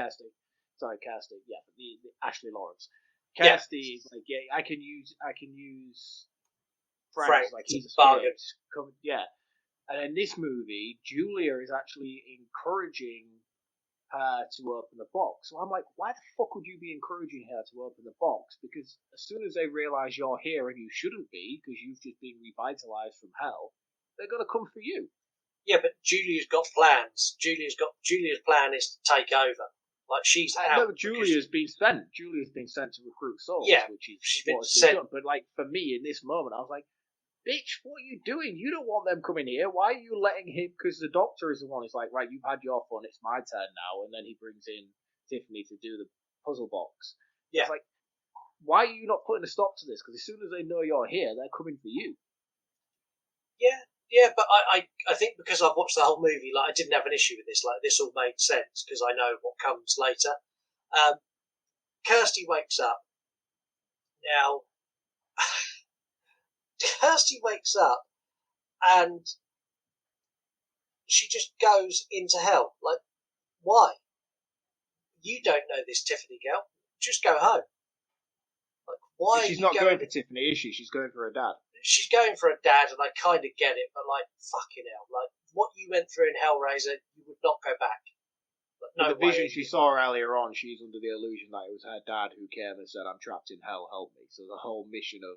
Sorry, Kirsty. Yeah, but the Ashley Lawrence. Kirsty is like, yeah, I can use Frank. Like, he's a bargain. And in this movie, Julia is actually encouraging her to open the box. So I'm like, why the fuck would you be encouraging her to open the box? Because as soon as they realise you're here and you shouldn't be, because you've just been revitalised from hell, they're going to come for you. Yeah, but Julia's got plans. Julia's plan is to take over. Like, she's out. No, Julia's been sent. Julia's been sent to recruit souls. Yeah, which is she's been what's sent. done. But like, for me in this moment, I was like, "Bitch, what are you doing? You don't want them coming here. Why are you letting him?" Because the Doctor is the one who's like, "Right, you've had your fun. It's my turn now." And then he brings in Tiffany to do the puzzle box. Yeah. It's like, why are you not putting a stop to this? Because as soon as they know you're here, they're coming for you. Yeah, but I think because I've watched the whole movie, like, I didn't have an issue with this. Like, this all made sense because I know what comes later. Kirsty wakes up. Now, Kirsty wakes up and she just goes into hell. Like, why? You don't know this Tiffany girl. Just go home. Like, why? She's not going for Tiffany, is she? She's going for her dad. She's going for a dad, and I kind of get it, but like, fucking hell, like, what you went through in Hellraiser, you would not go back. Like, no the vision way. she saw earlier on, she's under the illusion that it was her dad who came and said, "I'm trapped in hell, help me." So the whole mission of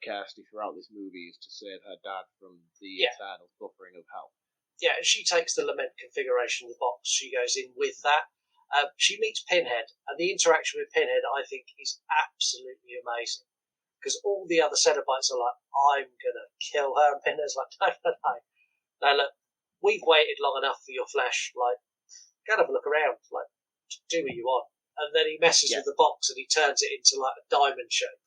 Kirsty throughout this movie is to save her dad from the eternal suffering of hell. Yeah, and she takes the Lament Configuration of the box. She goes in with that. She meets Pinhead, and the interaction with Pinhead, I think, is absolutely amazing. Because all the other Cenobites are like, "I'm going to kill her." And Pinhead's like, "No, no, no. No, look, we've waited long enough for your flesh. Like, go and have a look around. Like, do what you want." And then he messes with the box and he turns it into like a diamond shape.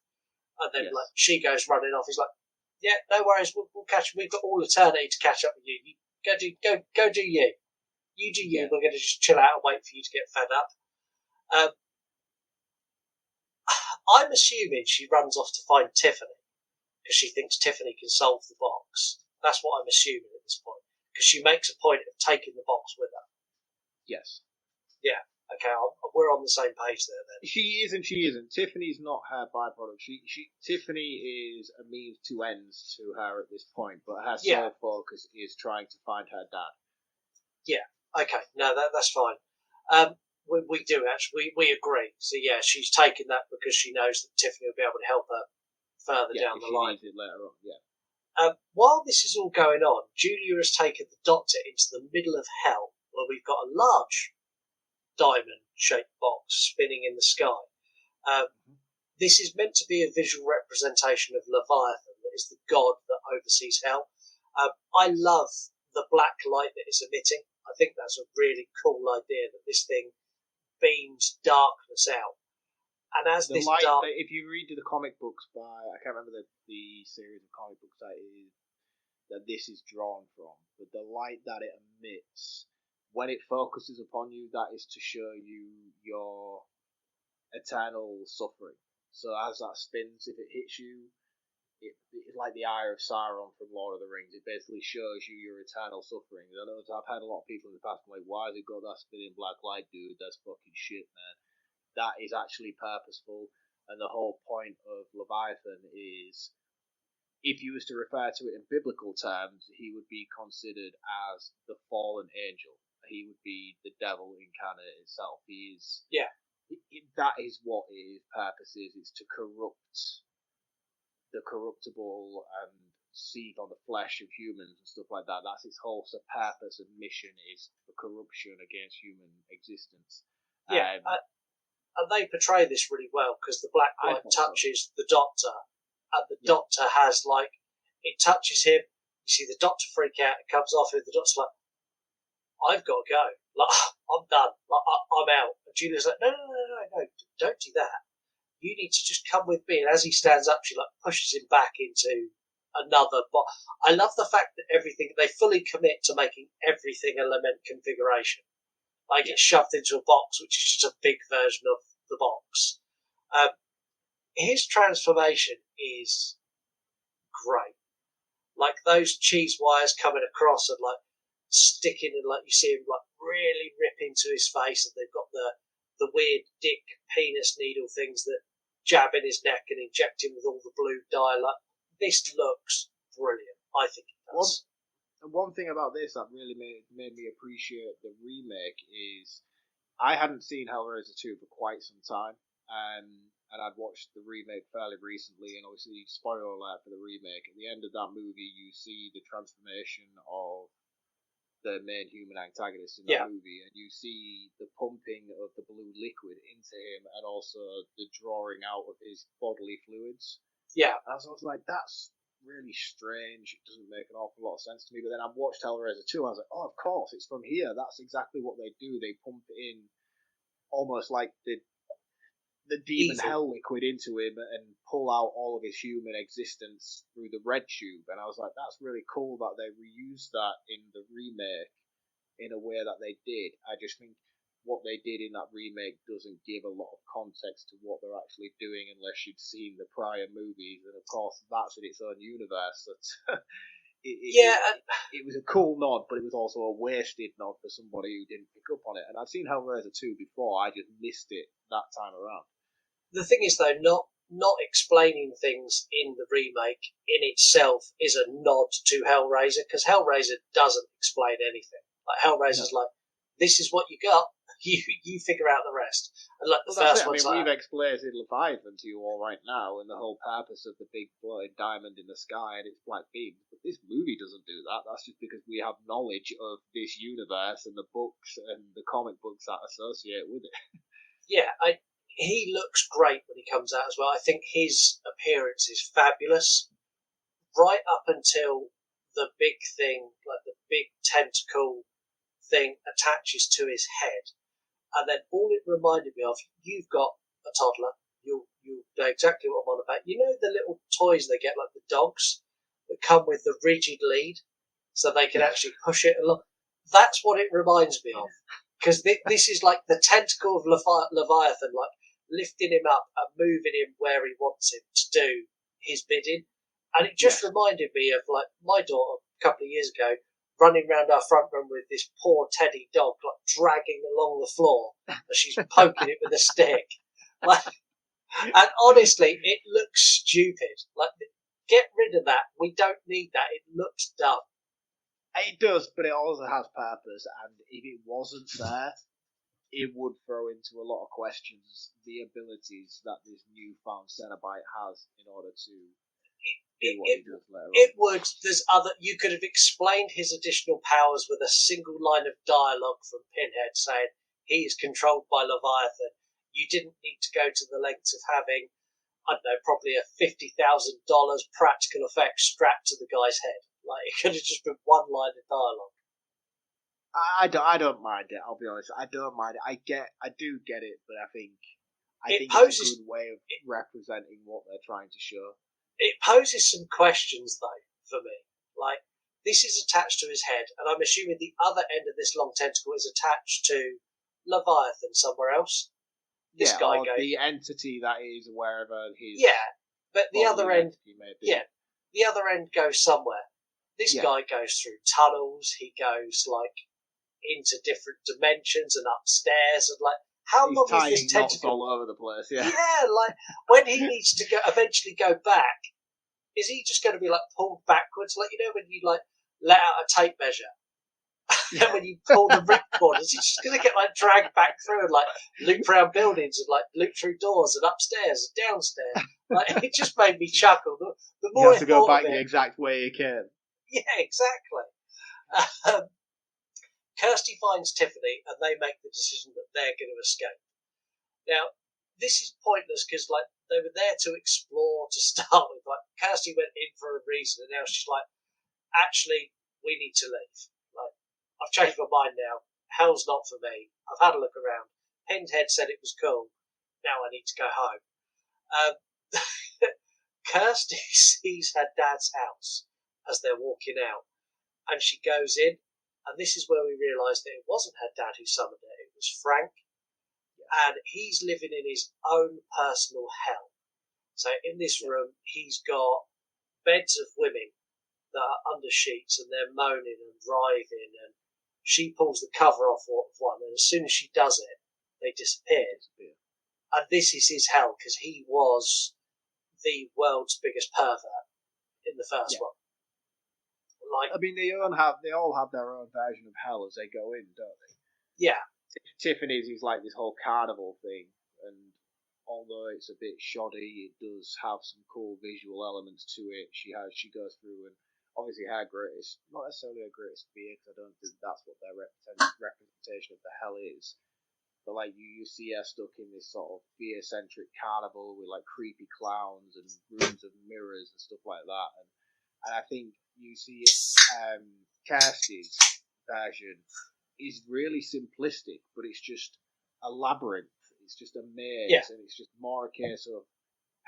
And then like she goes running off. He's like, "Yeah, no worries. We'll catch. We've got all eternity to catch up with you. You go do you. You do you. We're going to just chill out and wait for you to get fed up." I'm assuming she runs off to find Tiffany because she thinks Tiffany can solve the box. That's what I'm assuming at this point, because she makes a point of taking the box with her. Yes. Yeah. Okay, we're on the same page there then. She is and she isn't. Tiffany's not her byproduct. Tiffany is a means to ends to her at this point, but her sole focus is trying to find her dad. Yeah. Okay. No, that's fine. We do actually. We agree. So yeah, she's taken that because she knows that Tiffany will be able to help her further down the line. It later on. Yeah. While this is all going on, Julia has taken the Doctor into the middle of hell, where we've got a large diamond-shaped box spinning in the sky. This is meant to be a visual representation of Leviathan, that is the god that oversees hell. I love the black light that it's emitting. I think that's a really cool idea, that this thing beams darkness out. And as The this light, dark... if you read the comic books by, I can't remember the series of comic books that this is drawn from, but the light that it emits, when it focuses upon you, that is to show you your eternal suffering. So as that spins, if it hits you, it's like the eye of Sauron from Lord of the Rings. It basically shows you your eternal suffering. I know I've had a lot of people in the past like, why has it got that spinning black light, dude? That's fucking shit, man. That is actually purposeful, and the whole point of Leviathan is, if you was to refer to it in biblical terms, he would be considered as the fallen angel. He would be the devil incarnate itself. He is... Yeah. That is what his purpose is. It's to corrupt the corruptible and seed on the flesh of humans and stuff like that. That's its whole purpose and mission, is the corruption against human existence. Yeah, and they portray this really well, because the black light touches the Doctor, and the Doctor has, like, it touches him, you see the Doctor freak out, it comes off him, the Doctor's like, I've got to go. Like, I'm done. Like, I'm out. And Julia's like, no, don't do that. You need to just come with me. And as he stands up, she like pushes him back into another box. I love the fact that they fully commit to making everything a lament configuration. Like, it's shoved into a box, which is just a big version of the box. His transformation is great. Like, those cheese wires coming across and like sticking, and like you see him like really rip into his face, and they've got the weird dick penis needle things that jab in his neck and inject him with all the blue dye. Like, this looks brilliant. I think it does. One thing about this that really made me appreciate the remake is, I hadn't seen Hellraiser 2 for quite some time, and I'd watched the remake fairly recently, and obviously, spoiler alert for the remake, at the end of that movie you see the transformation of the main human antagonist in that movie, and you see the pumping of the blue liquid into him, and also the drawing out of his bodily fluids. Yeah. And I was like, that's really strange. It doesn't make an awful lot of sense to me. But then I watched Hellraiser 2, I was like, oh, of course, it's from here. That's exactly what they do. They pump in almost like the demon hell liquid into him and pull out all of his human existence through the red tube. And I was like, that's really cool that they reused that in the remake in a way that they did. I just think what they did in that remake doesn't give a lot of context to what they're actually doing unless you'd seen the prior movies. And of course, that's in its own universe. It was a cool nod, but it was also a wasted nod for somebody who didn't pick up on it. And I've seen Hellraiser 2 before, I just missed it that time around. The thing is, though, not explaining things in the remake in itself is a nod to Hellraiser, because Hellraiser doesn't explain anything. Like, Hellraiser's like, this is what you got, you figure out the rest. And like the first one's like, we've explained Leviathan to you all right now, and the whole purpose of the big floating diamond in the sky and its black beams. But this movie doesn't do that. That's just because we have knowledge of this universe and the books and the comic books that associate with it. Yeah, he looks great when he comes out as well. I think his appearance is fabulous. Right up until the big thing, like the big tentacle thing attaches to his head. And then all it reminded me of, you've got a toddler, you'll know exactly what I'm on about. You know the little toys they get, like the dogs, that come with the rigid lead, so they can actually push it along? That's what it reminds me of. Because this is like the tentacle of Leviathan, like lifting him up and moving him where he wants him to do his bidding. And it just reminded me of like my daughter a couple of years ago running around our front room with this poor teddy dog, like dragging along the floor as she's poking it with a stick. Like, and honestly, it looks stupid. Like, get rid of that. We don't need that. It looks dumb. It does, but it also has purpose. And if it wasn't there, it would throw into a lot of questions the abilities that this newfound Cenobite has in order to do what he does later on. It would. You could have explained his additional powers with a single line of dialogue from Pinhead saying he is controlled by Leviathan. You didn't need to go to the lengths of having, I don't know, probably a $50,000 practical effect strapped to the guy's head. Like, it could have just been one line of dialogue. I don't mind it, I'll be honest. I don't mind it. I do get it, but I think I think it's a good way of representing what they're trying to show. It poses some questions, though, for me. Like, this is attached to his head, and I'm assuming the other end of this long tentacle is attached to Leviathan somewhere else. This guy goes, the entity that is wherever his but the other end, the other end goes somewhere. This guy goes through tunnels. He goes like into different dimensions and upstairs, and like how long is this tentacle all over the place? Yeah, like when he needs to eventually go back, is he just going to be like pulled backwards, like when you like let out a tape measure? And when you pull the ripcord, is he just going to get like dragged back through and like loop around buildings and like loop through doors and upstairs and downstairs? Like, it just made me chuckle. The more you have to go back the exact way you can. Yeah, exactly. Kirsty finds Tiffany, and they make the decision that they're going to escape. Now, this is pointless because like they were there to explore to start with. Like Kirsty went in for a reason, and now she's like, actually, we need to leave. Like, I've changed my mind now. Hell's not for me. I've had a look around. Pinhead said it was cool. Now I need to go home. Kirsty sees her dad's house as they're walking out, and she goes in, and this is where we realise that it wasn't her dad who summoned her, it was Frank, and he's living in his own personal hell. So in this room, he's got beds of women that are under sheets, and they're moaning and writhing, and she pulls the cover off one, and as soon as she does it, they disappear. And this is his hell, because he was the world's biggest pervert in the first one. Like, I mean, they all have their own version of hell as they go in, don't they? Yeah. Tiffany's is like this whole carnival thing, and although it's a bit shoddy, it does have some cool visual elements to it. She goes through, and obviously not necessarily her greatest fear, because I don't think that's what their representation of the hell is. But like you see her stuck in this sort of fear-centric carnival with like creepy clowns and rooms of mirrors and stuff like that. And I think you see Kirsty's version is really simplistic, but it's just a labyrinth. It's just a maze, and it's just more a case of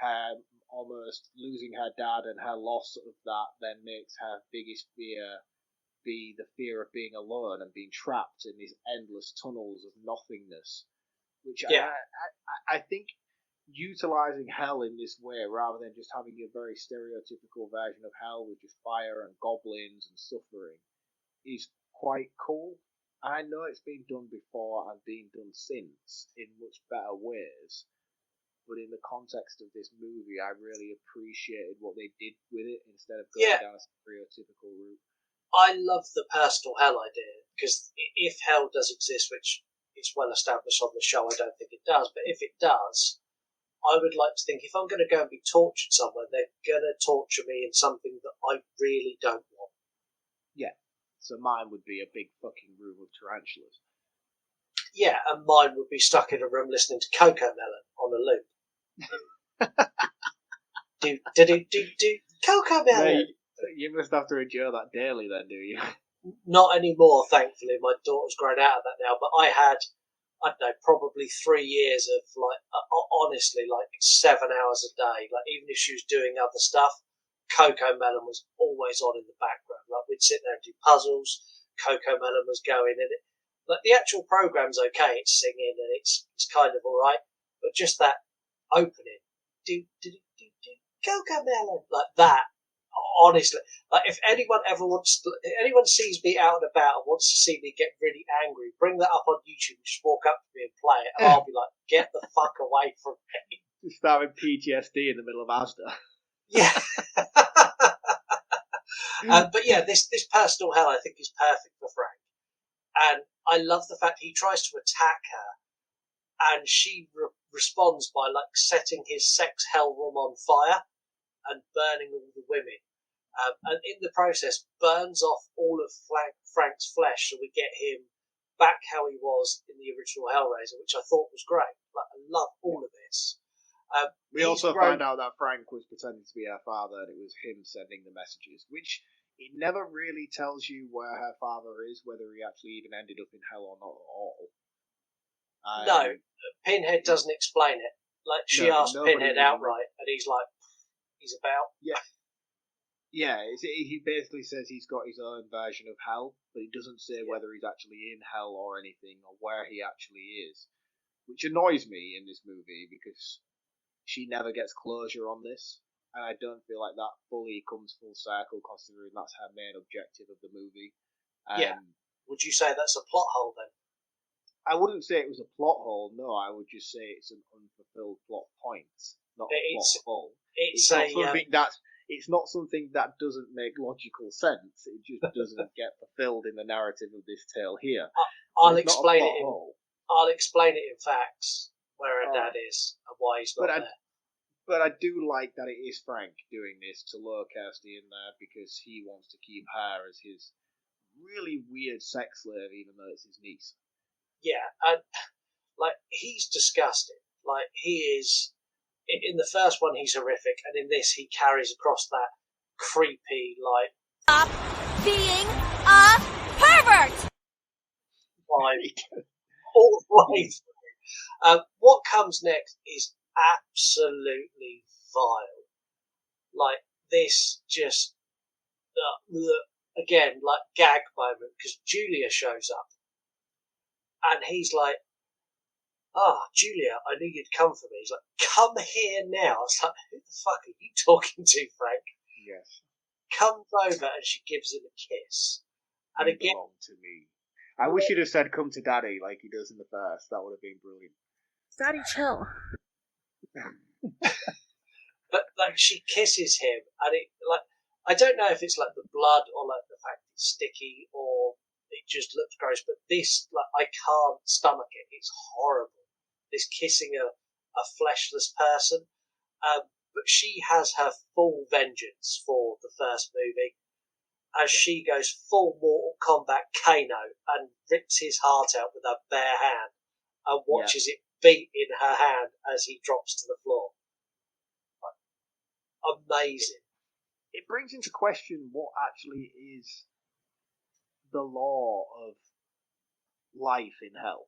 her almost losing her dad, and her loss of that then makes her biggest fear be the fear of being alone and being trapped in these endless tunnels of nothingness, which I think utilising hell in this way, rather than just having a very stereotypical version of hell with just fire and goblins and suffering, is quite cool. I know it's been done before and been done since in much better ways, but in the context of this movie, I really appreciated what they did with it instead of going down a stereotypical route. I love the personal hell idea, because if hell does exist, which is well established on the show, I don't think it does, but if it does, I would like to think if I'm going to go and be tortured somewhere, they're going to torture me in something that I really don't want. Yeah, so mine would be a big fucking room of tarantulas. Yeah, and mine would be stuck in a room listening to Coco Melon on a loop. do Coco Melon. Right. You must have to endure that daily then, do you? Not anymore, thankfully. My daughter's grown out of that now, but I had, I don't know, probably 3 years of, like, honestly, like 7 hours a day. Like, even if she was doing other stuff, Coco Melon was always on in the background. Like, we'd sit there and do puzzles, Coco Melon was going, and like, the actual program's okay, it's singing, and it's kind of alright, but just that opening, Coco Melon, like that. Honestly, like if anyone sees me out and about and wants to see me get really angry, bring that up on YouTube and just walk up to me and play it, and I'll be like, get the fuck away from me. You start with PTSD in the middle of Asda. Yeah. But yeah, this personal hell I think is perfect for Frank. And I love the fact he tries to attack her, and she responds by like setting his sex hell room on fire and burning all the women. And in the process, burns off all of Frank's flesh, so we get him back how he was in the original Hellraiser, which I thought was great. Like, I love all of this. We also find out that Frank was pretending to be her father, and it was him sending the messages, which it never really tells you where her father is, whether he actually even ended up in hell or not at all. No, Pinhead doesn't explain it. Like, she asked Pinhead outright, and he's like, he's about. Yeah. Yeah, he basically says he's got his own version of hell, but he doesn't say whether he's actually in hell or anything, or where he actually is. Which annoys me in this movie, because she never gets closure on this, and I don't feel like that fully comes full circle, considering that's her main objective of the movie. Would you say that's a plot hole, then? I wouldn't say it was a plot hole, no, I would just say it's an unfulfilled plot point, not a plot hole. It's not something that doesn't make logical sense. It just doesn't get fulfilled in the narrative of this tale here. I'll explain it. I'll explain it in facts where her dad is and why he's not there. But I do like that it is Frank doing this to lure Kirsty in there, because he wants to keep her as his really weird sex slave, even though it's his niece. Yeah, and like, he's disgusting. Like, he is. In the first one, he's horrific, and in this, he carries across that creepy, like, stop being a pervert. All the way through. What comes next is absolutely vile. Like, this just again, like, gag moment, because Julia shows up, and he's like, Julia, I knew you'd come for me. He's like, come here now. I was like, who the fuck are you talking to, Frank? Yes. Comes over and she gives him a kiss. And you belong to me. I wish you'd have said, come to daddy, like he does in the first. That would have been brilliant. Daddy, chill. But, like, she kisses him, and it, like, I don't know if it's, like, the blood or, like, the fact it's sticky or it just looks gross, but this, like, I can't stomach it. It's horrible. This kissing a fleshless person. But she has her full vengeance for the first movie, as she goes full Mortal Kombat Kano and rips his heart out with her bare hand and watches it beat in her hand as he drops to the floor. Like, amazing. It brings into question what actually is the law of life in hell.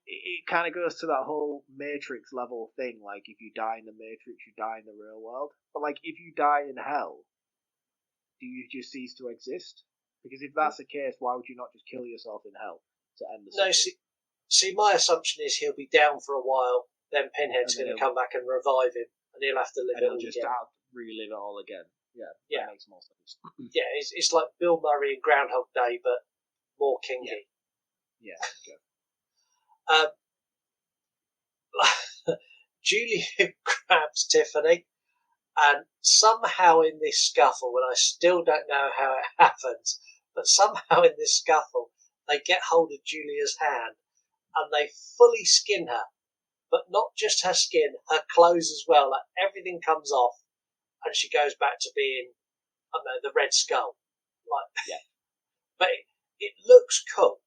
It kind of goes to that whole Matrix level thing. Like, if you die in the Matrix, you die in the real world. But, like, if you die in hell, do you just cease to exist? Because if that's the case, why would you not just kill yourself in hell to end the story? See, my assumption is he'll be down for a while, then Pinhead's going to come back and revive him, and he'll have to live it all again. Relive it all again. Yeah, that makes more sense. Yeah, it's like Bill Murray in Groundhog Day, but more kinky. Yeah, okay. Julie grabs Tiffany, and somehow in this scuffle, and I still don't know how it happens, but somehow in this scuffle, they get hold of Julia's hand, and they fully skin her. But not just her skin, her clothes as well. Like, everything comes off, and she goes back to being, I don't know, the Red Skull. Like, but it looks cool.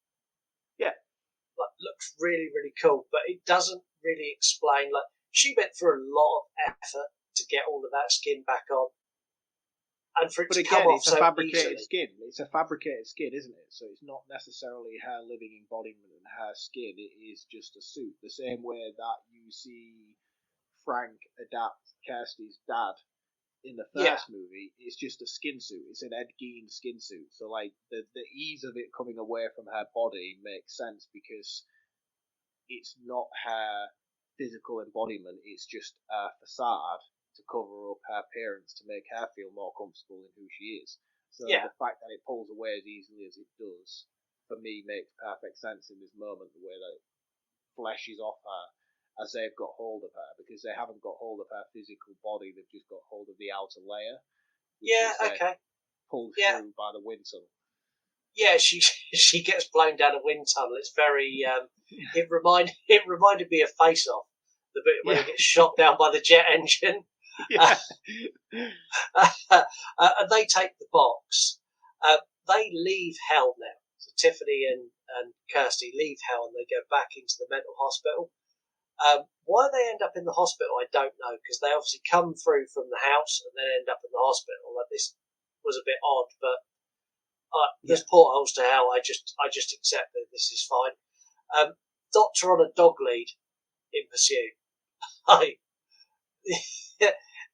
Like, looks really, really cool, but it doesn't really explain. Like, she went through a lot of effort to get all of that skin back on, and for it to come off so fabricated easily. Skin. It's a fabricated skin, isn't it? So it's not necessarily her living embodiment and her skin. It is just a suit. The same way that you see Frank adapt Kirsty's dad in the first movie, it's just a skin suit. It's an Ed Gein skin suit. So, like, the ease of it coming away from her body makes sense, because it's not her physical embodiment. It's just a facade to cover up her appearance, to make her feel more comfortable in who she is. So the fact that it pulls away as easily as it does, for me, makes perfect sense in this moment, the way that it flashes off her as they've got hold of her, because they haven't got hold of her physical body, they've just got hold of the outer layer. Pulled through by the wind tunnel. Yeah, she gets blown down a wind tunnel. It's very it reminded me of Face Off, the bit where it gets shot down by the jet engine. And they take the box. They leave hell now. So Tiffany and Kirsty leave hell, and they go back into the mental hospital. Why they end up in the hospital, I don't know, because they obviously come through from the house and then end up in the hospital. Like, this was a bit odd, but there's portholes to hell. I just accept that this is fine. Doctor on a dog lead in pursuit. Like,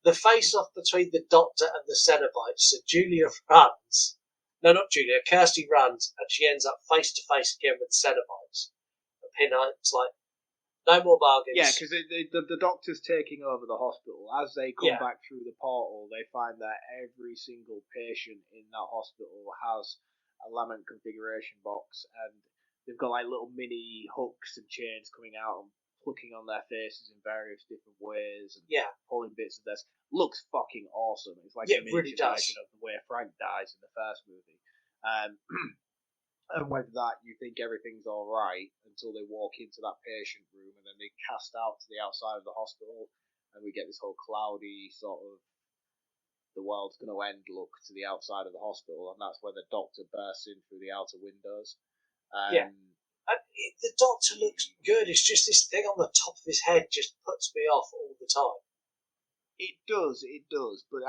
the face-off between the Doctor and the Cenobites. So Julia runs. No, not Julia. Kirsty runs, and she ends up face-to-face again with the Cenobites. And Pinhead's like, no more bargains. Yeah, because the Doctor's taking over the hospital. As they come back through the portal, they find that every single patient in that hospital has a lament configuration box, and they've got like little mini hooks and chains coming out and plucking on their faces in various different ways and pulling bits of this. Looks fucking awesome. It's like a miniature version of the way Frank dies in the first movie. And with that, you think everything's all right until they walk into that patient room, and then they cast out to the outside of the hospital, and we get this whole cloudy sort of the world's going to end look to the outside of the hospital, and that's where the Doctor bursts in through the outer windows. And the Doctor looks good. It's just this thing on the top of his head just puts me off all the time. It does. But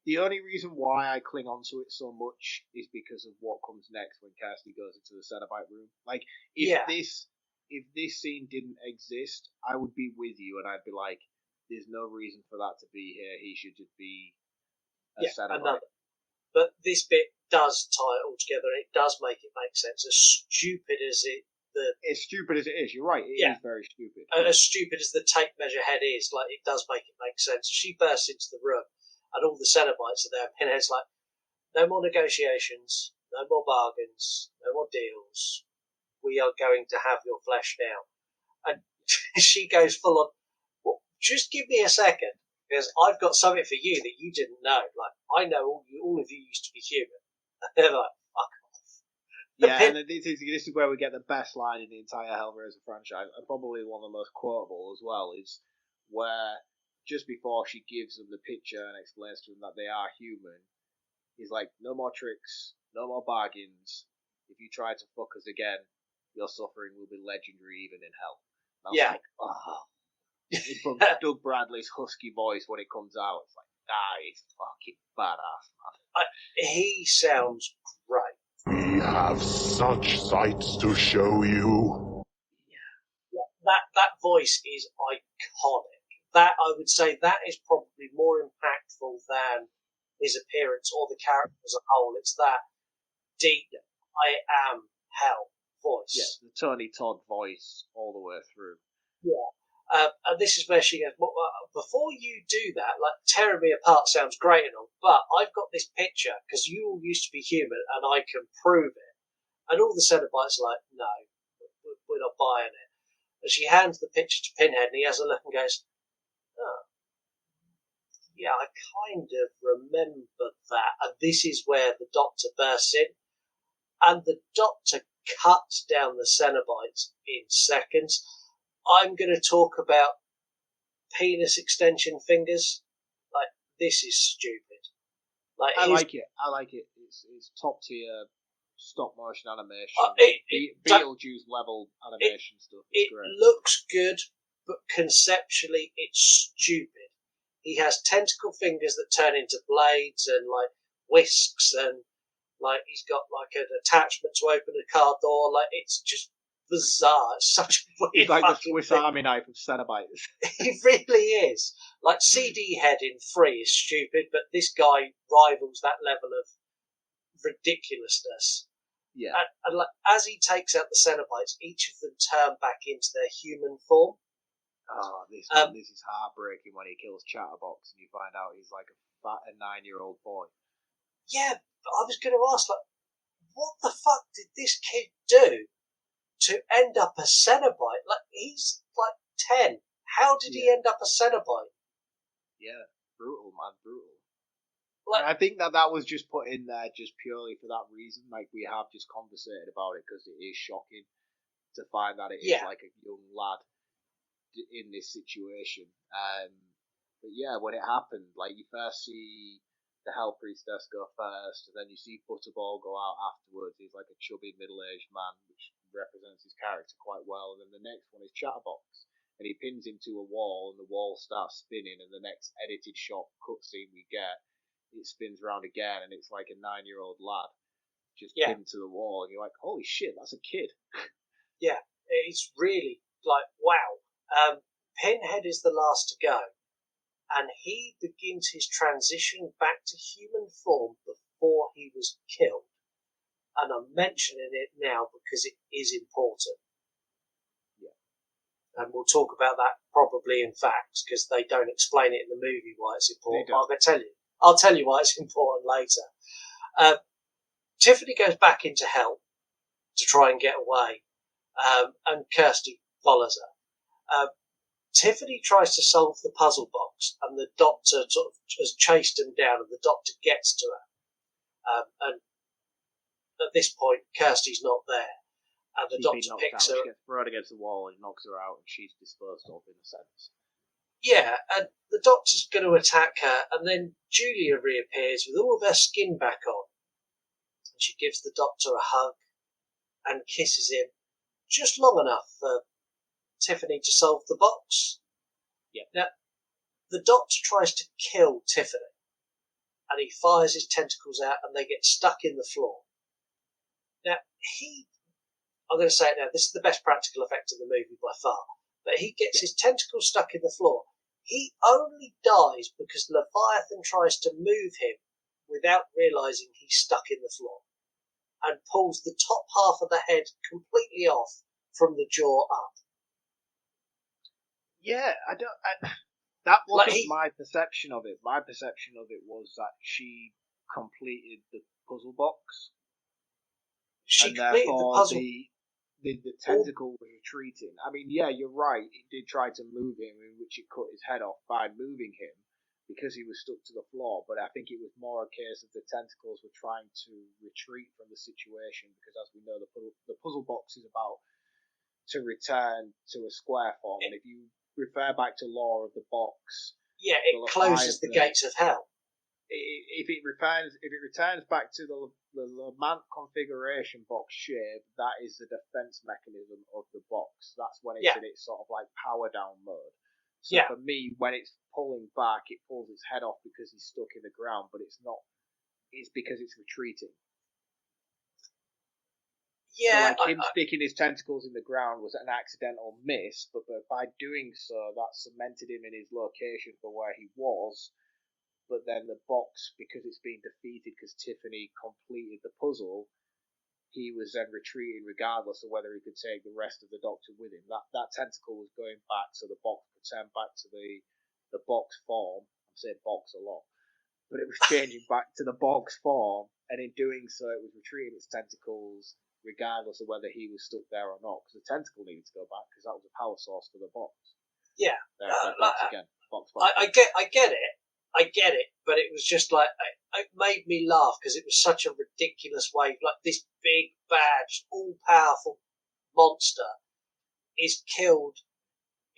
the only reason why I cling on to it so much is because of what comes next when Kirsty goes into the Cenobite room. Like, if this scene didn't exist, I would be with you, and I'd be like, there's no reason for that to be here. He should just be a Cenobite. But this bit does tie it all together, and it does make it make sense. As stupid as it is, you're right, it is very stupid. As stupid as the tape measure head is, like, it does make it make sense. She bursts into the room, and all the Cenobites are there, and Pinhead's like, no more negotiations, no more bargains, no more deals. We are going to have your flesh now. And she goes full on, well, just give me a second, because I've got something for you that you didn't know. Like, I know all of you used to be human. And they're like, fuck off. And this is where we get the best line in the entire Hellraiser franchise, and probably one of the most quotable as well, is where just before she gives them the picture and explains to them that they are human, he's like, no more tricks, no more bargains. If you try to fuck us again, your suffering will be legendary even in hell. And I was like, oh. From Doug Bradley's husky voice when it comes out, it's like, that is fucking badass, man. He sounds great. We have such sights to show you. That voice is iconic. That, I would say, that is probably more impactful than his appearance or the character as a whole. It's that deep, I am hell voice. Yeah, the Tony Todd voice all the way through. Yeah. And this is where she goes, well, before you do that, like, tearing me apart sounds great and all, but I've got this picture, because you all used to be human, and I can prove it. And all the Cenobites are like, no, we're not buying it. And she hands the picture to Pinhead, and he has a look and goes, oh, yeah, I kind of remember that. And this is where the Doctor bursts in, and the Doctor cuts down the Cenobites in seconds. I'm going to talk about penis extension fingers. Like, this is stupid. Like, I like it. It's top tier stop motion animation. Beetlejuice level animation stuff. It great. Looks good, but conceptually it's stupid. He has tentacle fingers that turn into blades and like whisks, and like he's got like an attachment to open a car door. Like, it's just bizarre. It's such a weird. It's like the Swiss Army knife of Cenobites. It really is. Like, CD Head in 3 is stupid, but this guy rivals that level of ridiculousness. Yeah. And like, as he takes out the Cenobites, each of them turn back into their human form. Oh, this is heartbreaking when he kills Chatterbox and you find out he's like a 9-year-old boy. Yeah, but I was going to ask, like, what the fuck did this kid do to end up a Cenobite? Like, he's like 10. How did he end up a Cenobite? Yeah, brutal, man, brutal. Like, I think that was just put in there just purely for that reason. Like, we have just conversated about it because it is shocking to find that it is like a young lad in this situation. But yeah, when it happened, like, you first see the Hell Priestess go first, and then you see Butterball go out afterwards. He's like a chubby middle-aged man, which represents his character quite well. And then the next one is Chatterbox, and he pins him to a wall, and the wall starts spinning, and the next edited shot cutscene we get, it spins around again, and it's like a 9-year-old lad just pinned to the wall, and you're like, holy shit, that's a kid. Yeah, It's really like, wow. Pinhead is the last to go, and he begins his transition back to human form before he was killed. And I'm mentioning it now because it is important. Yeah. And we'll talk about that probably in facts, because they don't explain it in the movie why it's important. I'll tell you why it's important later. Tiffany goes back into hell to try and get away, and Kirsty follows her. Tiffany tries to solve the puzzle box, and the doctor sort of has chased him down, and the doctor gets to her. And at this point, Kirsty's not there, and the doctor picks her. She gets thrown against the wall and knocks her out, and she's disposed of in a sense. Yeah, and the doctor's going to attack her, and then Julia reappears with all of her skin back on. And she gives the doctor a hug and kisses him just long enough for Tiffany to solve the box. Yeah. Now, the doctor tries to kill Tiffany, and he fires his tentacles out, and they get stuck in the floor. Now, I'm going to say it now, this is the best practical effect of the movie by far, but he gets his tentacles stuck in the floor. He only dies because Leviathan tries to move him without realising he's stuck in the floor, and pulls the top half of the head completely off from the jaw up. Yeah, that wasn't my perception of it. My perception of it was that she completed the puzzle box. She completed the puzzle. The tentacle was retreating. I mean, yeah, you're right. It did try to move him, in which it cut his head off by moving him because he was stuck to the floor. But I think it was more a case of the tentacles were trying to retreat from the situation, because, as we know, the puzzle box is about to return to a square form. And if you refer back to lore of the box, it closes the gates of hell. If it returns back to the Lamant configuration box shape, that is the defense mechanism of the box. That's when it's in its sort of like power down mode. So for me, when it's pulling back, it pulls its head off because he's stuck in the ground, but it's not. It's because it's retreating. Yeah, so him sticking his tentacles in the ground was an accidental miss, but by doing so, that cemented him in his location for where he was. But then the box, because it's been defeated because Tiffany completed the puzzle, he was then retreating regardless of whether he could take the rest of the Doctor with him. That tentacle was going back, so the box returned back to the box form. I'm saying box a lot. But it was changing back to the box form, and in doing so, it was retreating its tentacles regardless of whether he was stuck there or not, because the tentacle needed to go back because that was a power source for the box. Yeah. Box again. Box. I get it, but it was just like, it made me laugh because it was such a ridiculous way. Like, this big, bad, all-powerful monster is killed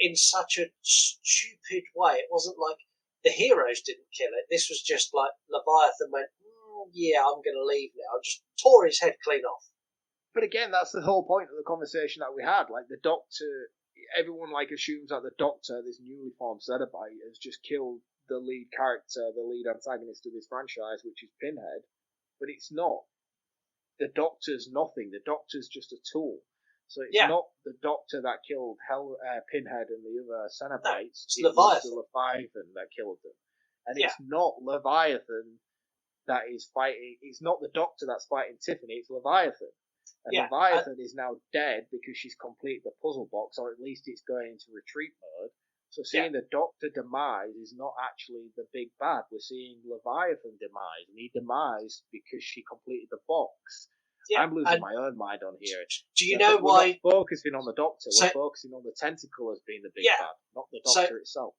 in such a stupid way. It wasn't like the heroes didn't kill it. This was just like Leviathan went, yeah, I'm going to leave now. I just tore his head clean off. But again, that's the whole point of the conversation that we had. Like, the Doctor, everyone assumes that the Doctor, this newly formed Cenobite, has just killed the lead character, the lead antagonist of this franchise, which is Pinhead. But it's not. The Doctor's nothing. The Doctor's just a tool. So it's not the Doctor that killed Pinhead and the other Cenobites. It's Leviathan. The Leviathan that killed them. And it's not Leviathan that is fighting. It's not the Doctor that's fighting Tiffany. It's Leviathan. And Leviathan is now dead because she's completed the puzzle box, or at least it's going into retreat mode. So seeing the Doctor demise is not actually the big bad. We're seeing Leviathan demise, and he demised because she completed the box. Yeah, I'm losing my own mind on here. Do you know why? We're not focusing on the Doctor. We're focusing on the tentacle as being the big bad, not the Doctor itself.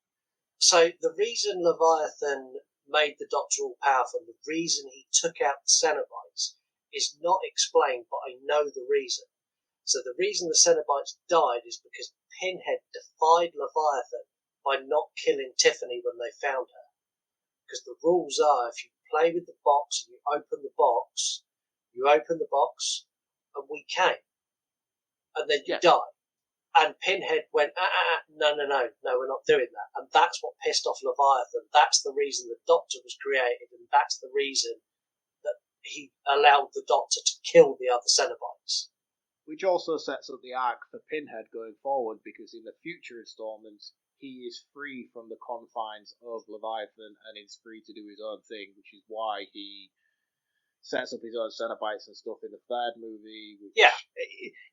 So the reason Leviathan made the Doctor all powerful, the reason he took out the Cenobites, is not explained, but I know the reason. So the reason the Cenobites died is because Pinhead defied Leviathan by not killing Tiffany when they found her. Because the rules are, if you play with the box and you open the box, and we came. And then you die. And Pinhead went, no, we're not doing that. And that's what pissed off Leviathan. That's the reason the Doctor was created, and that's the reason that he allowed the Doctor to kill the other Cenobites. which also sets up the arc for Pinhead going forward, because in the future installments, he is free from the confines of Leviathan and is free to do his own thing, which is why he sets up his own Cenobites and stuff in the third movie.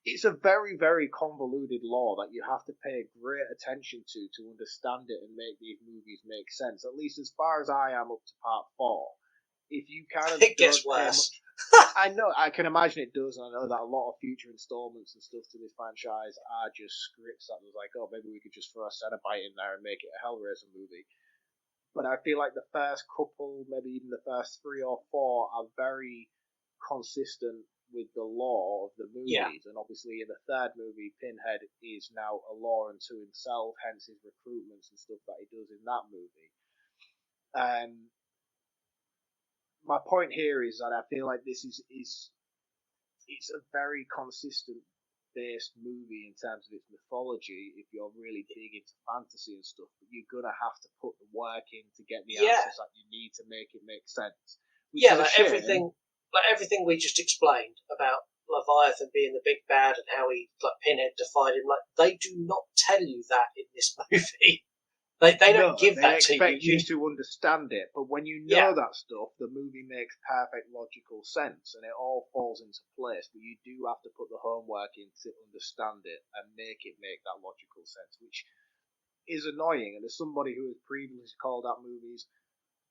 It's a very, very convoluted lore that you have to pay great attention to understand it and make these movies make sense. At least as far as I am up to part 4. If you kind of it gets worse. I know, I can imagine it does, and I know that a lot of future installments and stuff to this franchise are just scripts that was like, oh, maybe we could just throw a Cenobite in there and make it a Hellraiser movie. But I feel like the first couple, maybe even the first 3 or 4, are very consistent with the lore of the movies. And obviously in the third movie, Pinhead is now a lore unto himself, hence his recruitments and stuff that he does in that movie. My point here is that I feel like this is it's a very consistent based movie in terms of its mythology. If you're really big into fantasy and stuff, but you're gonna have to put the work in to get the answers that you need to make it make sense. Everything we just explained about Leviathan being the big bad and how he Pinhead defied him, they do not tell you that in this movie. They don't give that to you. They expect you to understand it, but when you know that stuff, the movie makes perfect logical sense, and it all falls into place, but you do have to put the homework in to understand it and make it make that logical sense, which is annoying. And as somebody who has previously called out movies,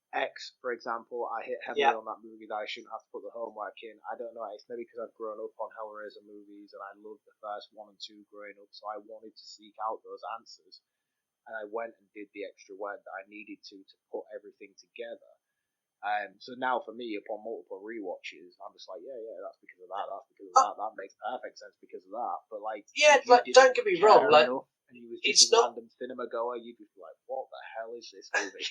X, for example, I hit heavily on that movie that I shouldn't have to put the homework in. I don't know, it's maybe because I've grown up on Hellraiser movies, and I loved the first 1 and 2 growing up, so I wanted to seek out those answers. And I went and did the extra work that I needed to put everything together. So now for me, upon multiple rewatches, I'm just like, that's because of that, that's because of that, that makes perfect sense because of that. But don't get me wrong, and you was just a random cinema goer, you'd be like, what the hell is this movie?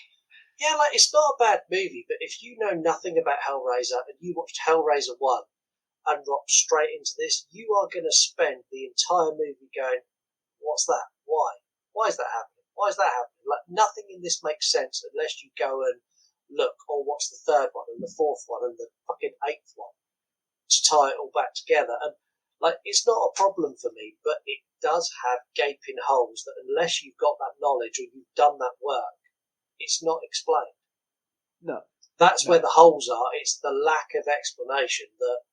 It's not a bad movie, but if you know nothing about Hellraiser and you watched Hellraiser 1 and rocked straight into this, you are going to spend the entire movie going, what's that? Why? Why is that happening? Why is that happening? Nothing in this makes sense unless you go and look, what's the third one and the fourth one and the fucking 8th one to tie it all back together. And it's not a problem for me, but it does have gaping holes that unless you've got that knowledge or you've done that work, it's not explained. No. That's where the holes are. It's the lack of explanation that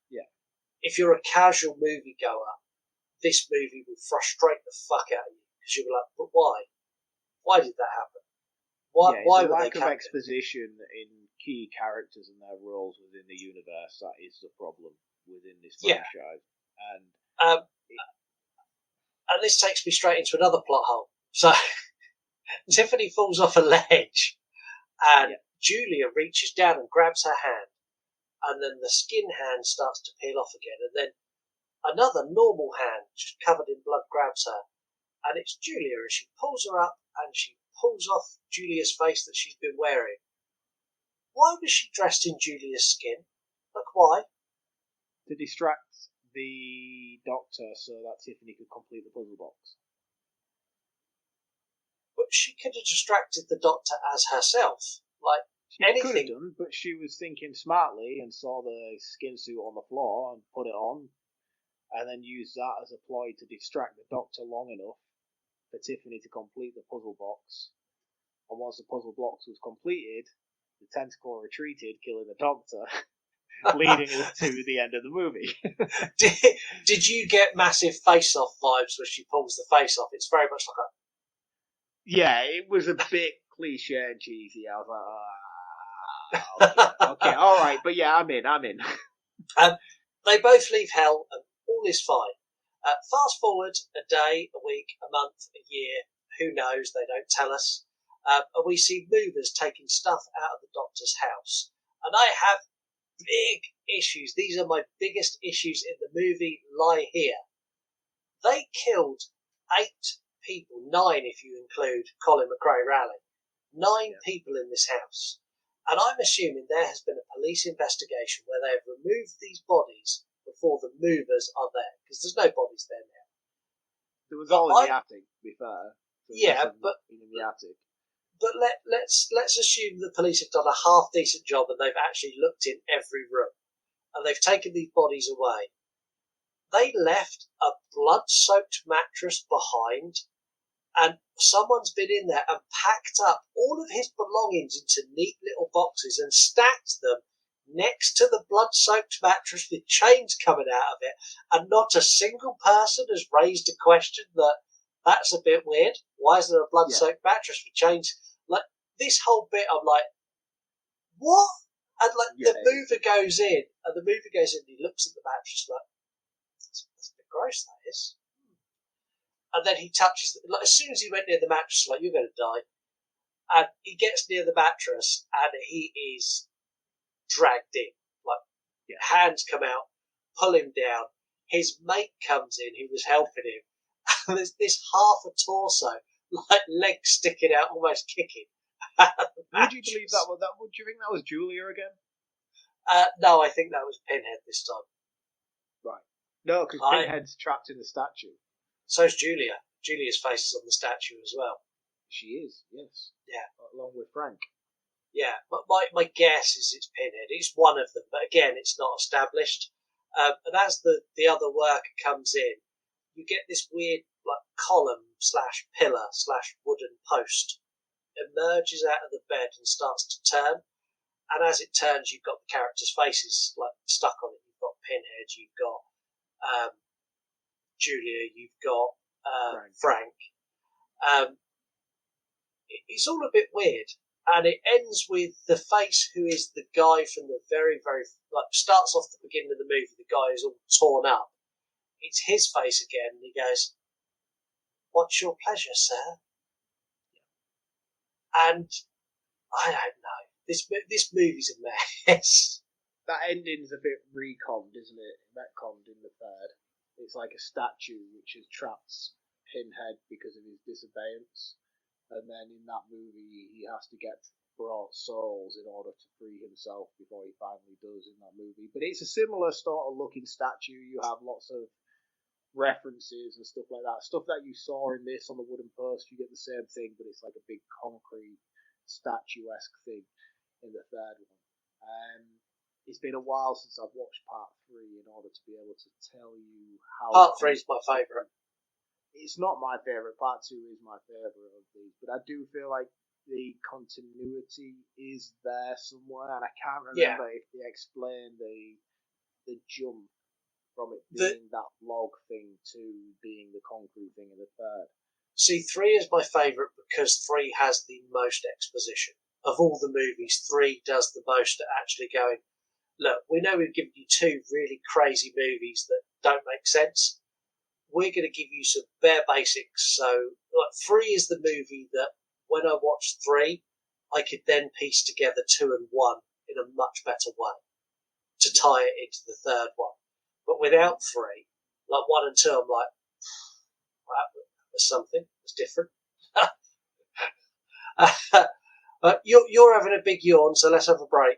if you're a casual moviegoer, this movie will frustrate the fuck out of you because you'll be like, but why? Why did that happen? Why the were lack they of captured? exposition in key characters and their roles within the universe, that is the problem within this franchise. And this takes me straight into another plot hole. So Tiffany falls off a ledge and Julia reaches down and grabs her hand, and then the skin hand starts to peel off again, and then another normal hand just covered in blood grabs her, and it's Julia, and she pulls her up and she pulls off Julia's face that she's been wearing. Why was she dressed in Julia's skin? Why? To distract the doctor so that Tiffany could complete the puzzle box. But she could have distracted the doctor as herself. She could have done, but she was thinking smartly and saw the skin suit on the floor and put it on, and then used that as a ploy to distract the doctor long enough for Tiffany to complete the puzzle box. And once the puzzle box was completed, the tentacle retreated, killing the doctor, leading us to the end of the movie. Did you get massive face-off vibes when she pulls the face off? It's very much like a... Yeah, it was a bit cliche and cheesy. I was like, okay, alright, but yeah, I'm in. They both leave hell and all is fine. Fast forward a day, a week, a month, a year, who knows, they don't tell us. And we see movers taking stuff out of the doctor's house. And I have big issues. These are my biggest issues in the movie lie here. They killed 8 people, 9 if you include Colin McRae Raleigh. 9 people in this house. And I'm assuming there has been a police investigation where they have removed these bodies before the movers are there, because there's no bodies there now. There was all in the attic, to be fair. But in the attic. But let's assume the police have done a half decent job and they've actually looked in every room and they've taken these bodies away. they left a blood-soaked mattress behind, and someone's been in there and packed up all of his belongings into neat little boxes and stacked them next to the blood-soaked mattress with chains coming out of it, and not a single person has raised a question that that's a bit weird. Why is there a blood-soaked mattress with chains? Like, this whole bit, I'm like, what? And like the mover goes in, and he looks at the mattress like, that's a bit gross, that is. And then he touches, like, as soon as he went near the mattress, like, you're going to die. And he gets near the mattress, and he is dragged in. Like, hands come out, pull him down. His mate comes in, who was helping him. And there's this half a torso, like legs sticking out, almost kicking. Would you believe that? Would you think that was Julia again? No, I think that was Pinhead this time. Right. No, because Pinhead's trapped in the statue. So's Julia. Julia's face is on the statue as well. She is, yes. Yeah. Along with Frank. Yeah, but my guess is it's Pinhead. It's one of them, but again, it's not established. And as the other worker comes in, you get this weird like column / pillar / wooden post emerges out of the bed and starts to turn. And as it turns, you've got the characters' faces like stuck on it. You've got Pinhead, you've got Julia, you've got Frank. It's all a bit weird. And it ends with the face who is the guy from the very, very, like, starts off the beginning of the movie, the guy who's all torn up. It's his face again, and he goes, "What's your pleasure, sir?" And I don't know. This movie's a mess. That ending's a bit retconned, isn't it? Retconned in the third. It's like a statue which has trapped Pinhead because of his disobedience. And then in that movie, he has to get brought souls in order to free himself before he finally does in that movie. But it's a similar sort of looking statue. You have lots of references and stuff like that. Stuff that you saw in this on the wooden post, you get the same thing, but it's like a big concrete statuesque thing in the third one. It's been a while since I've watched part 3 in order to be able to tell you how... Part 3 is my favourite. It's not my favourite. Part 2 is my favourite of these, but I do feel like the continuity is there somewhere, and I can't remember if they explain the jump from it being that log thing to being the concrete thing in the third. See, 3 is my favourite because 3 has the most exposition. Of all the movies, 3 does the most at actually going, look, we know we've given you 2 really crazy movies that don't make sense. We're going to give you some bare basics. So, like, 3 is the movie that when I watched 3, I could then piece together 2 and 1 in a much better way to tie it into the third one. But without 3, like 1 and 2, I'm like, wow, there's something. It's different. You're having a big yawn, so let's have a break.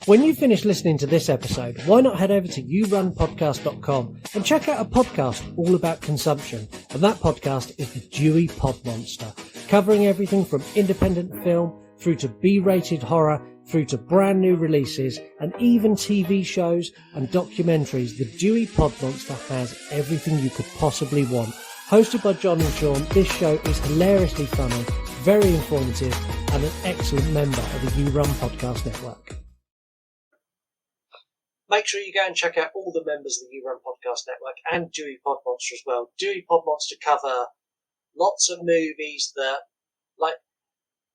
When you finish listening to this episode, why not head over to yourunpodcast.com and check out a podcast all about consumption. And that podcast is the Dewey Pod Monster, covering everything from independent film through to B-rated horror, through to brand new releases, and even TV shows and documentaries. The Dewey Pod Monster has everything you could possibly want. Hosted by John and Sean, this show is hilariously funny, very informative, and an excellent member of the You Run Podcast Network. Make sure you go and check out all the members of the You Run Podcast Network and Dewey Pod Monster as well. Dewey Pod Monster cover lots of movies that, like,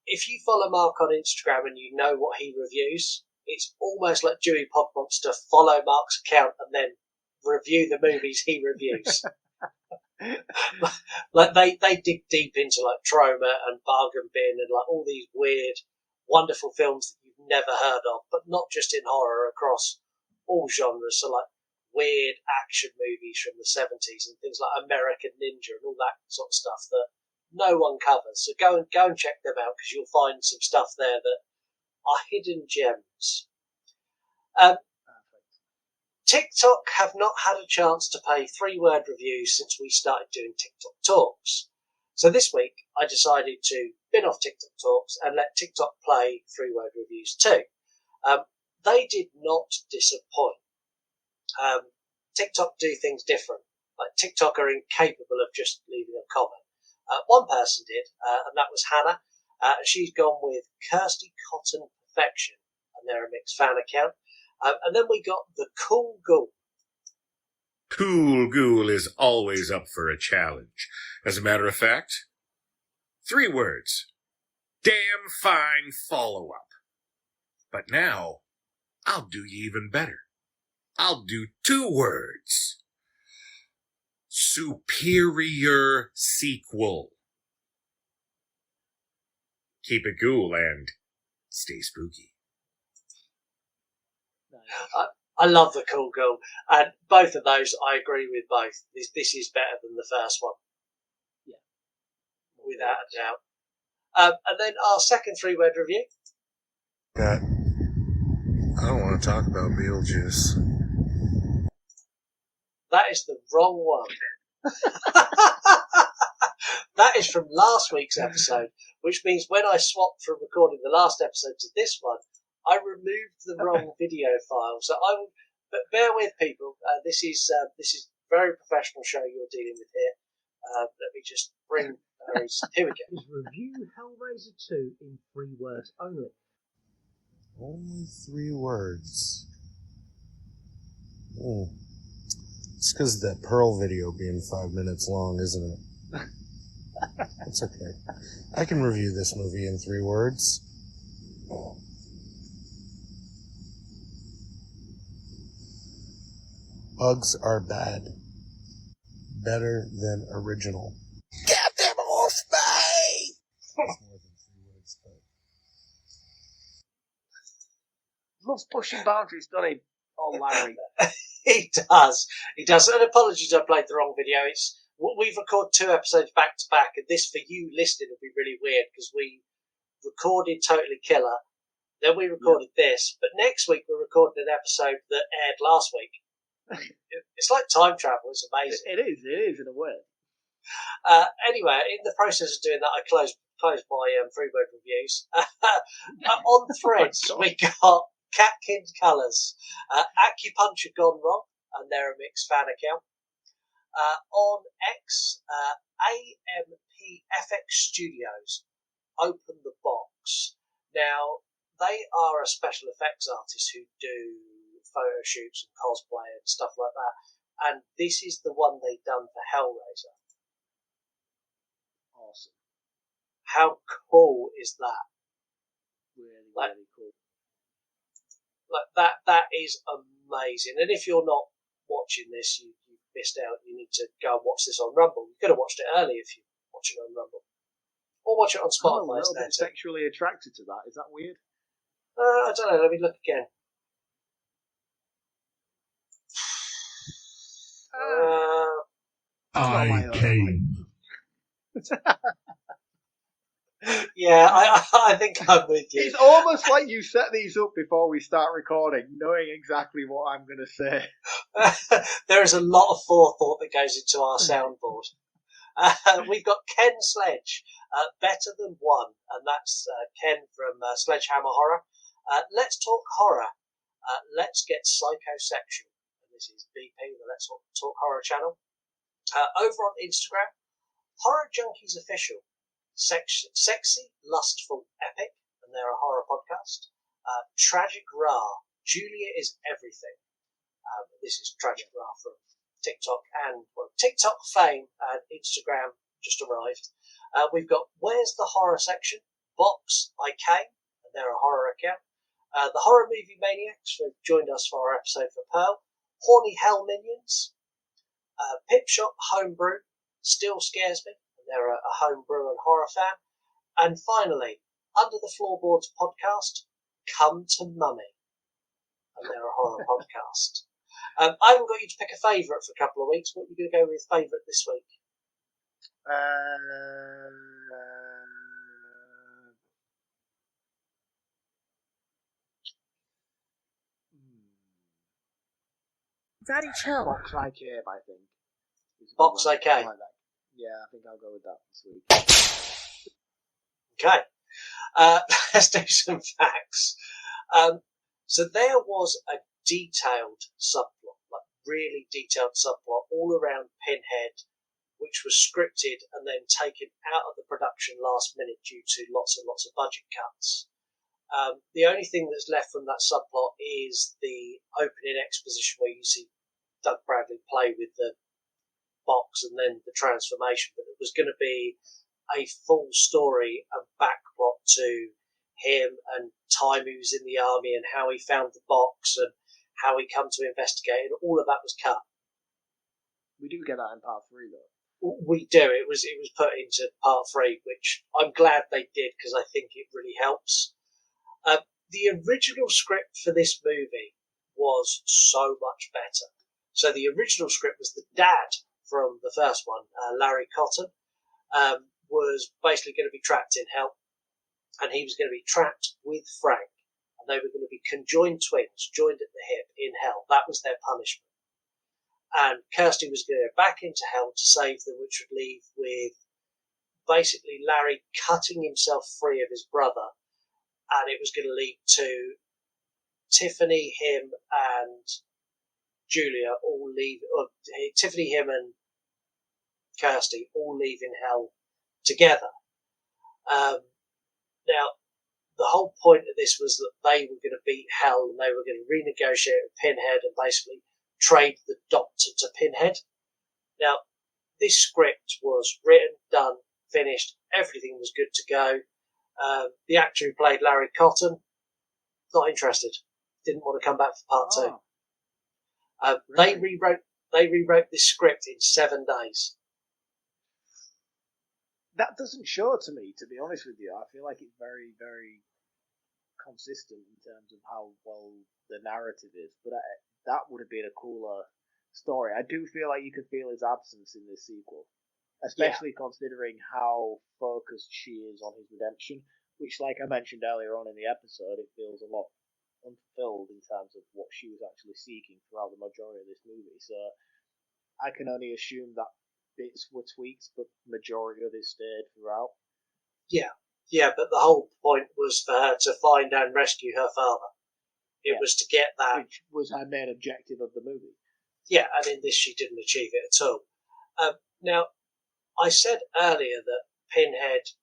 if you follow Mark on Instagram and you know what he reviews, it's almost like Dewey Pod Monster follow Mark's account and then review the movies he reviews. Like they dig deep into like Trauma and Bargain Bin and like all these weird, wonderful films that you've never heard of, but not just in horror, across all genres. So like weird action movies from the 70s and things like American Ninja and all that sort of stuff that no one covers. So go and check them out because you'll find some stuff there that are hidden gems. TikTok have not had a chance to pay 3-word reviews since we started doing TikTok Talks. So this week I decided to bin off TikTok Talks and let TikTok play 3-word reviews too. They did not disappoint. TikTok do things different. Like TikTok are incapable of just leaving a comment. One person did, and that was Hannah. She's gone with Kirsty Cotton Perfection, and they're a mixed fan account. And then we got the Cool Ghoul. Cool Ghoul is always up for a challenge. As a matter of fact, 3 words. Damn fine follow-up. But now, I'll do you even better. I'll do 2 words. Superior sequel. Keep it cool and stay spooky. I love the Cool Ghoul, and both of those I agree with both. This is better than the first one. Yeah. Without a doubt. And then our second 3-word review. Pat, I don't want to talk about Beetlejuice. That is the wrong one. That is from last week's episode, which means when I swapped from recording the last episode to this one, I removed the wrong video file. So I will, but bear with people. This is very professional show you're dealing with here. Let me just bring. Here we go. Review Hellraiser 2 in 3 words only. Only 3 words. It's because of that Pearl video being 5 minutes long, isn't it? It's okay. I can review this movie in 3 words. Bugs are bad. Better than original. Get them off me! More than 3 words, but... Loves pushing boundaries, doesn't he? Oh, Larry. He does. And apologies, I played the wrong video. We've recorded 2 episodes back to back, and this for you listening will be really weird because we recorded Totally Killer, then we recorded this, but next week we're recording an episode that aired last week. It's like time travel. It's amazing. It is in a way. Anyway, in the process of doing that, I closed my 3-word reviews. On Threads, we got Catkin Colours, Acupuncture Gone Wrong, and they're a mixed fan account. On X, AMPFX Studios, Open the Box. Now, they are a special effects artist who do photo shoots and cosplay and stuff like that. And this is the one they've done for Hellraiser. Awesome. How cool is that? Really cool. Like that is amazing. And if you're not watching this, you missed out. You need to go and watch this on Rumble. You could have watched it early if you watch it on Rumble, or watch it on Spotify. I'm a little bit sexually attracted to that. Is that weird? I don't know. Let me look again. I came. Yeah, I think I'm with you. It's almost like you set these up before we start recording, knowing exactly what I'm going to say. There is a lot of forethought that goes into our soundboard. We've got Ken Sledge, Better Than One, and that's Ken from Sledgehammer Horror. Let's talk horror. Let's get psychosexual. And this is BP, the Let's Talk Horror channel. Over on Instagram, Horror Junkies Official. Sexy, Lustful, Epic, and they're a horror podcast. Tragic Ra, Julia is Everything. This is Tragic Ra from TikTok and TikTok fame and Instagram just arrived. We've got Where's the Horror Section? Box, I Came, and they're a horror account. The Horror Movie Maniacs, who joined us for our episode for Pearl. Horny Hell Minions. Pip Shop Homebrew, Still Scares Me. They're a homebrew and horror fan. And finally, Under the Floorboards podcast, Come to Mummy. And they're a horror podcast. I haven't got you to pick a favourite for a couple of weeks. What are you going to go with favourite this week? Daddy, chill. Box I Came, I think. Box I Came. Yeah, I think I'll go with that this week. Okay. Let's do some facts. So there was a detailed subplot, like really detailed subplot all around Pinhead, which was scripted and then taken out of the production last minute due to lots and lots of budget cuts. The only thing that's left from that subplot is the opening exposition where you see Doug Bradley play with the box and then the transformation. But it was going to be a full story, a backplot to him and time he was in the army and how he found the box and how he come to investigate, and all of that was cut. We do get that in part 3, though. We do. It was put into part 3, which I'm glad they did because I think it really helps. The original script for this movie was so much better. So the original script was the dad from the first one, Larry Cotton, was basically going to be trapped in hell, and he was going to be trapped with Frank, and they were going to be conjoined twins, joined at the hip in hell. That was their punishment. And Kirsty was going to go back into hell to save them, which would leave with basically Larry cutting himself free of his brother, and it was going to lead to Tiffany, him, and Julia all leave. Or Tiffany, him, and Kirsty all leaving hell together. Now, the whole point of this was that they were going to beat hell and they were going to renegotiate with Pinhead and basically trade the Doctor to Pinhead. Now, this script was written, done, finished, everything was good to go. The actor who played Larry Cotton, not interested, didn't want to come back for part 2. Really? They rewrote this script in 7 days. That doesn't show to me, to be honest with you. I feel like it's very, very consistent in terms of how well the narrative is, but that would have been a cooler story. I do feel like you could feel his absence in this sequel, especially considering how focused she is on his redemption, which, like I mentioned earlier on in the episode, it feels a lot unfulfilled in terms of what she was actually seeking throughout the majority of this movie. So I can only assume that bits were tweaked, but majority of it stayed throughout. Yeah, but the whole point was for her to find and rescue her father. It was to get that. Which was her main objective of the movie. Yeah, and in this she didn't achieve it at all. Now, I said earlier that Pinhead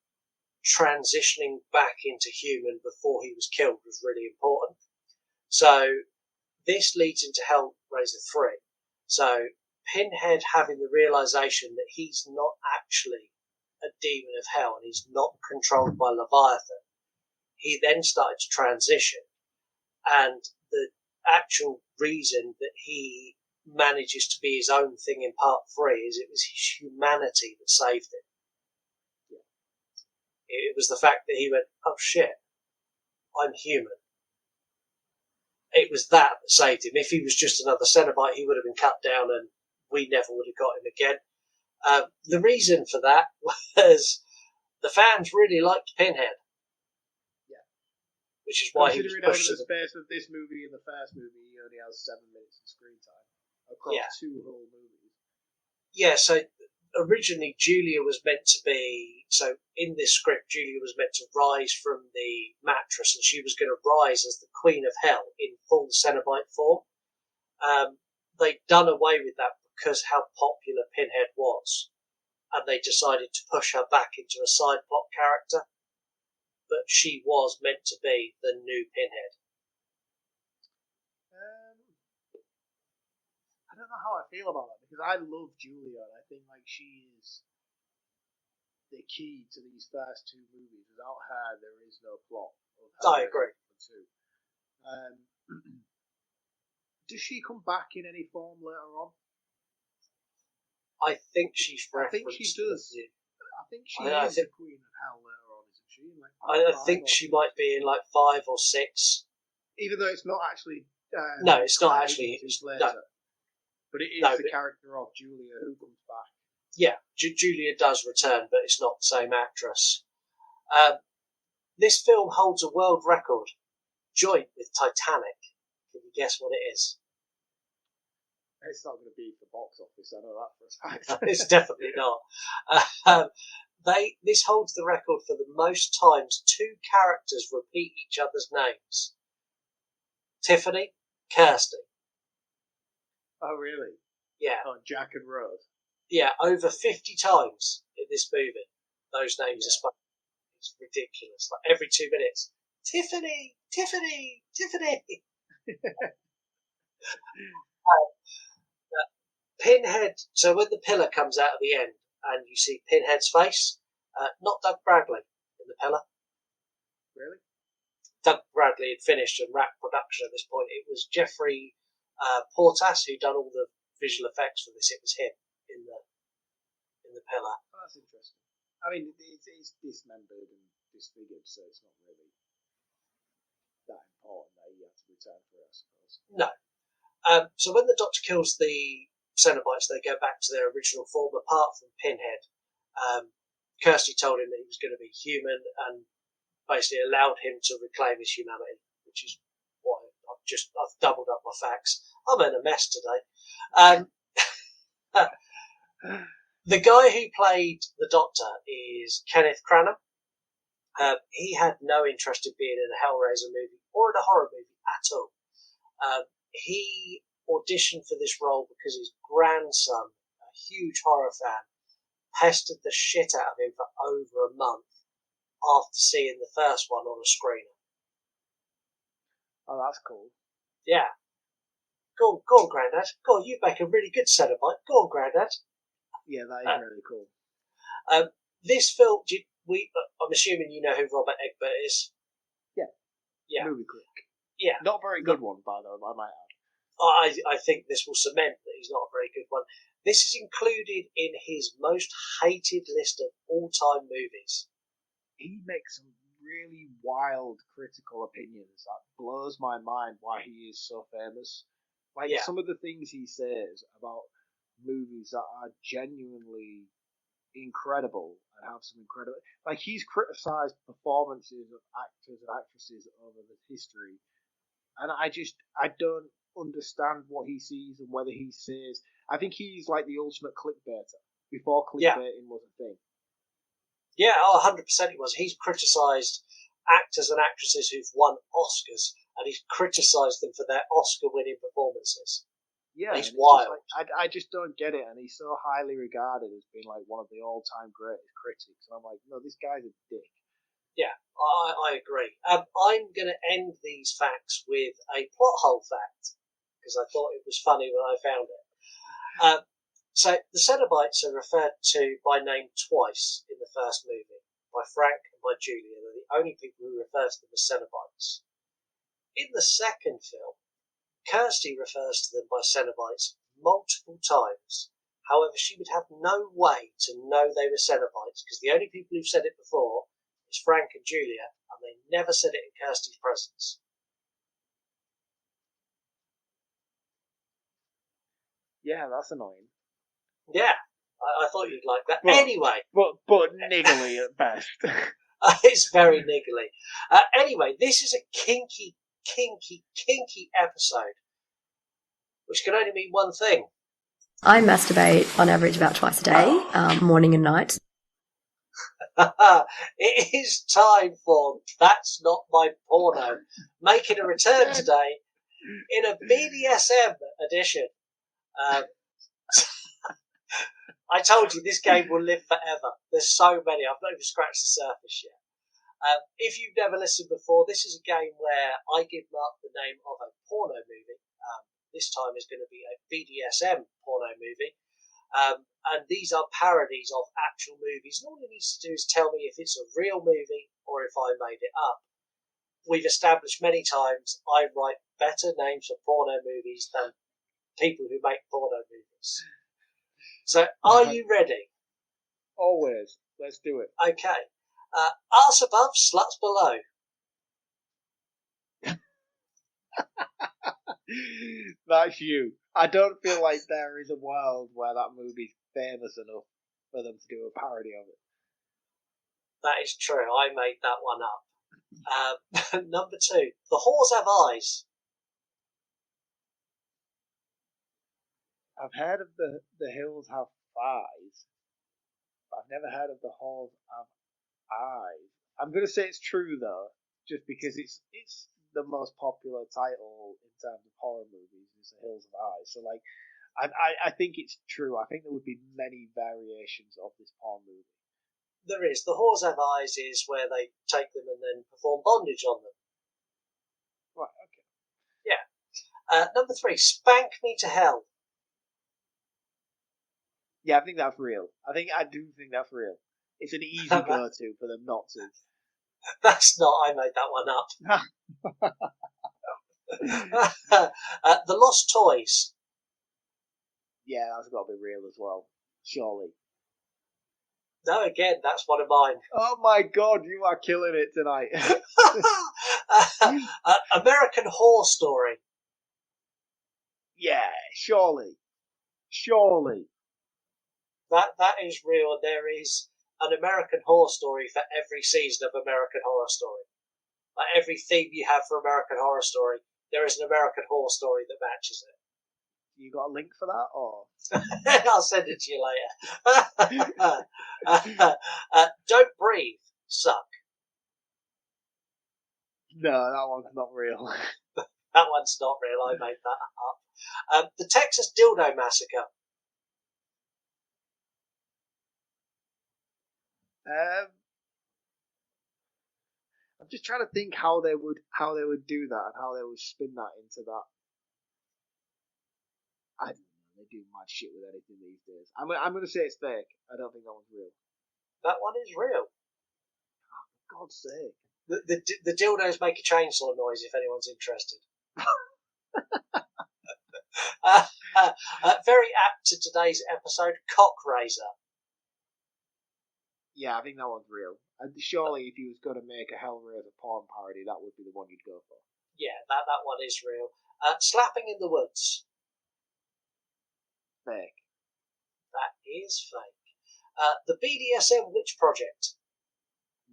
transitioning back into human before he was killed was really important. So this leads into Hellraiser 3. So Pinhead having the realization that he's not actually a demon of hell and he's not controlled by Leviathan, he then started to transition. And the actual reason that he manages to be his own thing in part 3 is it was his humanity that saved him. It was the fact that he went, oh shit, I'm human. It was that saved him. If he was just another Cenobite, he would have been cut down and we never would have got him again. The reason for that was the fans really liked Pinhead. Yeah. Which is why he was Considering pushed over the space of this movie and the first movie, he only has 7 minutes of screen time across 2 whole movies. Yeah, so originally Julia was meant to be, so in this script Julia was meant to rise from the mattress and she was going to rise as the Queen of Hell in full Cenobite form. They'd done away with that because how popular Pinhead was, and they decided to push her back into a side plot character, but she was meant to be the new Pinhead. I don't know how I feel about that, because I love Julia, and I think like she is the key to these first 2 movies. Without her, there is no plot. I agree. Does she come back in any form later on? I think she's I think she does. I think she is the Queen of Hell later on, isn't she? Like, I think she might be in like 5 or 6. Even though it's not actually. No, it's not actually. No. But it is the character of Julia who comes back. Yeah, Julia does return, but it's not the same actress. This film holds a world record, joint with Titanic. Can you guess what it is? It's not going to be the box office, I know that for a fact. It's definitely not. This holds the record for the most times 2 characters repeat each other's names. Tiffany, Kirsty. Oh, really? Yeah. Oh, Jack and Rose. Yeah, over 50 times in this movie, those names are spoken. It's ridiculous. Like every 2 minutes, Tiffany, Tiffany, Tiffany. Pinhead. So when the pillar comes out at the end, and you see Pinhead's face, not Doug Bradley in the pillar. Really? Doug Bradley had finished and wrapped production at this point. It was Jeffrey Portas who done all the visual effects for this. It was him in the pillar. Oh, that's interesting. I mean, it's dismembered and disfigured, so it's not really that important that he had to return for it, I suppose. No. So when the Doctor kills the Cenobites, they go back to their original form, apart from Pinhead. Kirsty told him that he was going to be human and basically allowed him to reclaim his humanity, which is why I've doubled up my facts. I'm in a mess today. The guy who played the Doctor is Kenneth Branagh. He had no interest in being in a Hellraiser movie or in a horror movie at all. He auditioned for this role because his grandson, a huge horror fan, pestered the shit out of him for over a month after seeing the first one on a screener. Oh, that's cool. Yeah. Go on, Grandad. Go on, you make a really good Cenobite. Go on, Grandad. Yeah, that is really cool. This film, I'm assuming you know who Robert Egbert is. Yeah. Movie critic. Yeah. Not a very good one, by the way, I might add. I think this will cement that he's not a very good one. This is included in his most hated list of all-time movies. He makes some really wild critical opinions that blows my mind why he is so famous. Like some of the things he says about movies that are genuinely incredible and have some incredible... Like, he's criticised performances of actors and actresses over the history, and I don't understand what he sees and whether he says... I think he's like the ultimate clickbaiter, before clickbaiting was a thing. Yeah, 100% he was. He's criticised actors and actresses who've won Oscars, and he's criticised them for their Oscar-winning performances. Yeah, he's wild. Like, I just don't get it, and he's so highly regarded as being like one of the all-time greatest critics. And I'm like, no, this guy's a dick. Yeah, I agree. I'm going to end these facts with a plot hole fact, because I thought it was funny when I found it. So the Cenobites are referred to by name twice in the first movie, by Frank and by Julia. They're the only people who refer to them as Cenobites. In the second film, Kirsty refers to them by Cenobites multiple times. However, she would have no way to know they were Cenobites, because the only people who've said it before is Frank and Julia, and they never said it in Kirsty's presence. Yeah, that's annoying. Yeah, I thought you'd like that. Anyway. But niggly at best. It's very niggly. Anyway, this is a kinky episode, which can only mean one thing. I masturbate on average about twice a day, morning and night. It is time for That's Not My Porno, making a return today in a BDSM edition. I told you this game will live forever. There's so many. I've not even scratched the surface yet. If you've never listened before, this is a game where I give Mark the name of a porno movie. This time is going to be a BDSM porno movie. And these are parodies of actual movies. And all he needs to do is tell me if it's a real movie or if I made it up. We've established many times I write better names for porno movies than people who make porno movies. So, are you ready? Always. Let's do it. Okay. Arse above, sluts below. That's you. I don't feel like there is a world where that movie's famous enough for them to do a parody of it. That is true. I made that one up. Number 2. The whores have eyes. I've heard of the hills have thighs, but I've never heard of the halls have eyes. I'm going to say it's true, though, just because it's the most popular title in terms of horror movies is The Hills Have Eyes. So, like, I think it's true. I think there would be many variations of this porn movie. There is. The Whores Have Eyes is where they take them and then perform bondage on them. Right, okay. Yeah. Number 3, Spank Me to Hell. Yeah, I think that's real. I do think that's real. It's an easy go-to for them not to. That's not. I made that one up. The Lost Toys. Yeah, that's got to be real as well. Surely. No, again, that's one of mine. Oh my god, you are killing it tonight. American Horror Story. Yeah, surely. Surely. That is real. There is an American Horror Story for every season of American Horror Story. Like every theme you have for American Horror Story, there is an American Horror Story that matches it. You got a link for that, or? I'll send it to you later. Don't Breathe. Suck. No, that one's not real. That one's not real. I made that up. The Texas Dildo Massacre. I'm just trying to think how they would do that and how they would spin that into that. I don't know. They do mad shit with anything these days. I'm going to say it's fake. I don't think that one's real. That one is real. Oh, for God's sake. The dildos make a chainsaw noise if anyone's interested. Very apt to today's episode, Cock Raiser. Yeah, I think that one's real. And surely if you was going to make a Hellraiser porn parody, that would be the one you'd go for. Yeah, that one is real. Slapping in the Woods. Fake. That is fake. The BDSM Witch Project.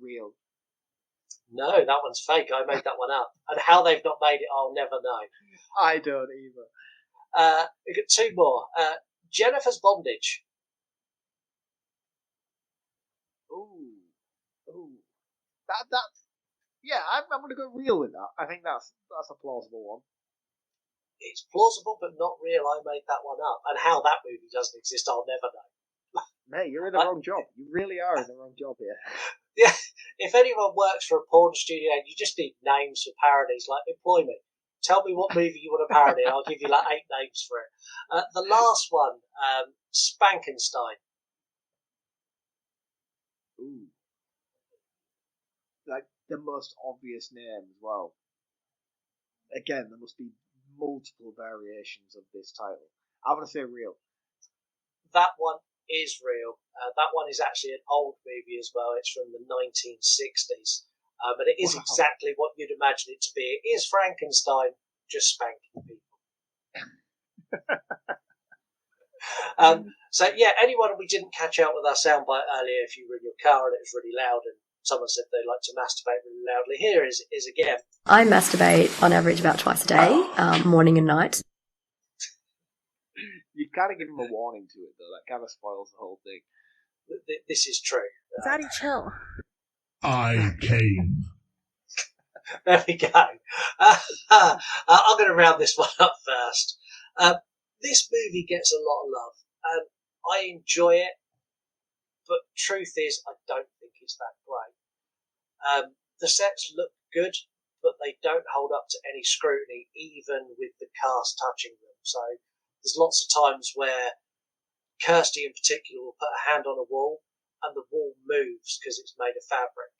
Real. No, that one's fake. I made that one up. And how they've not made it, I'll never know. I don't either. We've got 2 more. Jennifer's Bondage. Ooh. That. Yeah, I'm going to go real with that. I think that's a plausible one. It's plausible, but not real. I made that one up. And how that movie doesn't exist, I'll never know. Mate, you're in the wrong job. You really are in the wrong job here. Yeah, if anyone works for a porn studio and you just need names for parodies, like, employ me. Tell me what movie you want to parody, and I'll give you like 8 names for it. The last one, Spankenstein. Ooh. Like, the most obvious name as well. Again, there must be multiple variations of this title. I'm going to say real. That one is real. That one is actually an old movie as well. It's from the 1960s. But it is exactly what you'd imagine it to be. It is Frankenstein, just spanking people. So, yeah, anyone we didn't catch out with our soundbite earlier, if you were in your car and it was really loud and someone said they like to masturbate really loudly, here is again. I masturbate on average about twice a day, morning and night. You kind of give them a warning to it, though. That kind of spoils the whole thing. This is true. Daddy, chill. I came. There we go. I'm going to round this one up first. This movie gets a lot of love, and I enjoy it, but truth is, I don't think it's that great. The sets look good, but they don't hold up to any scrutiny, even with the cast touching them. So there's lots of times where Kirsty in particular will put a hand on a wall, and the wall moves because it's made of fabric.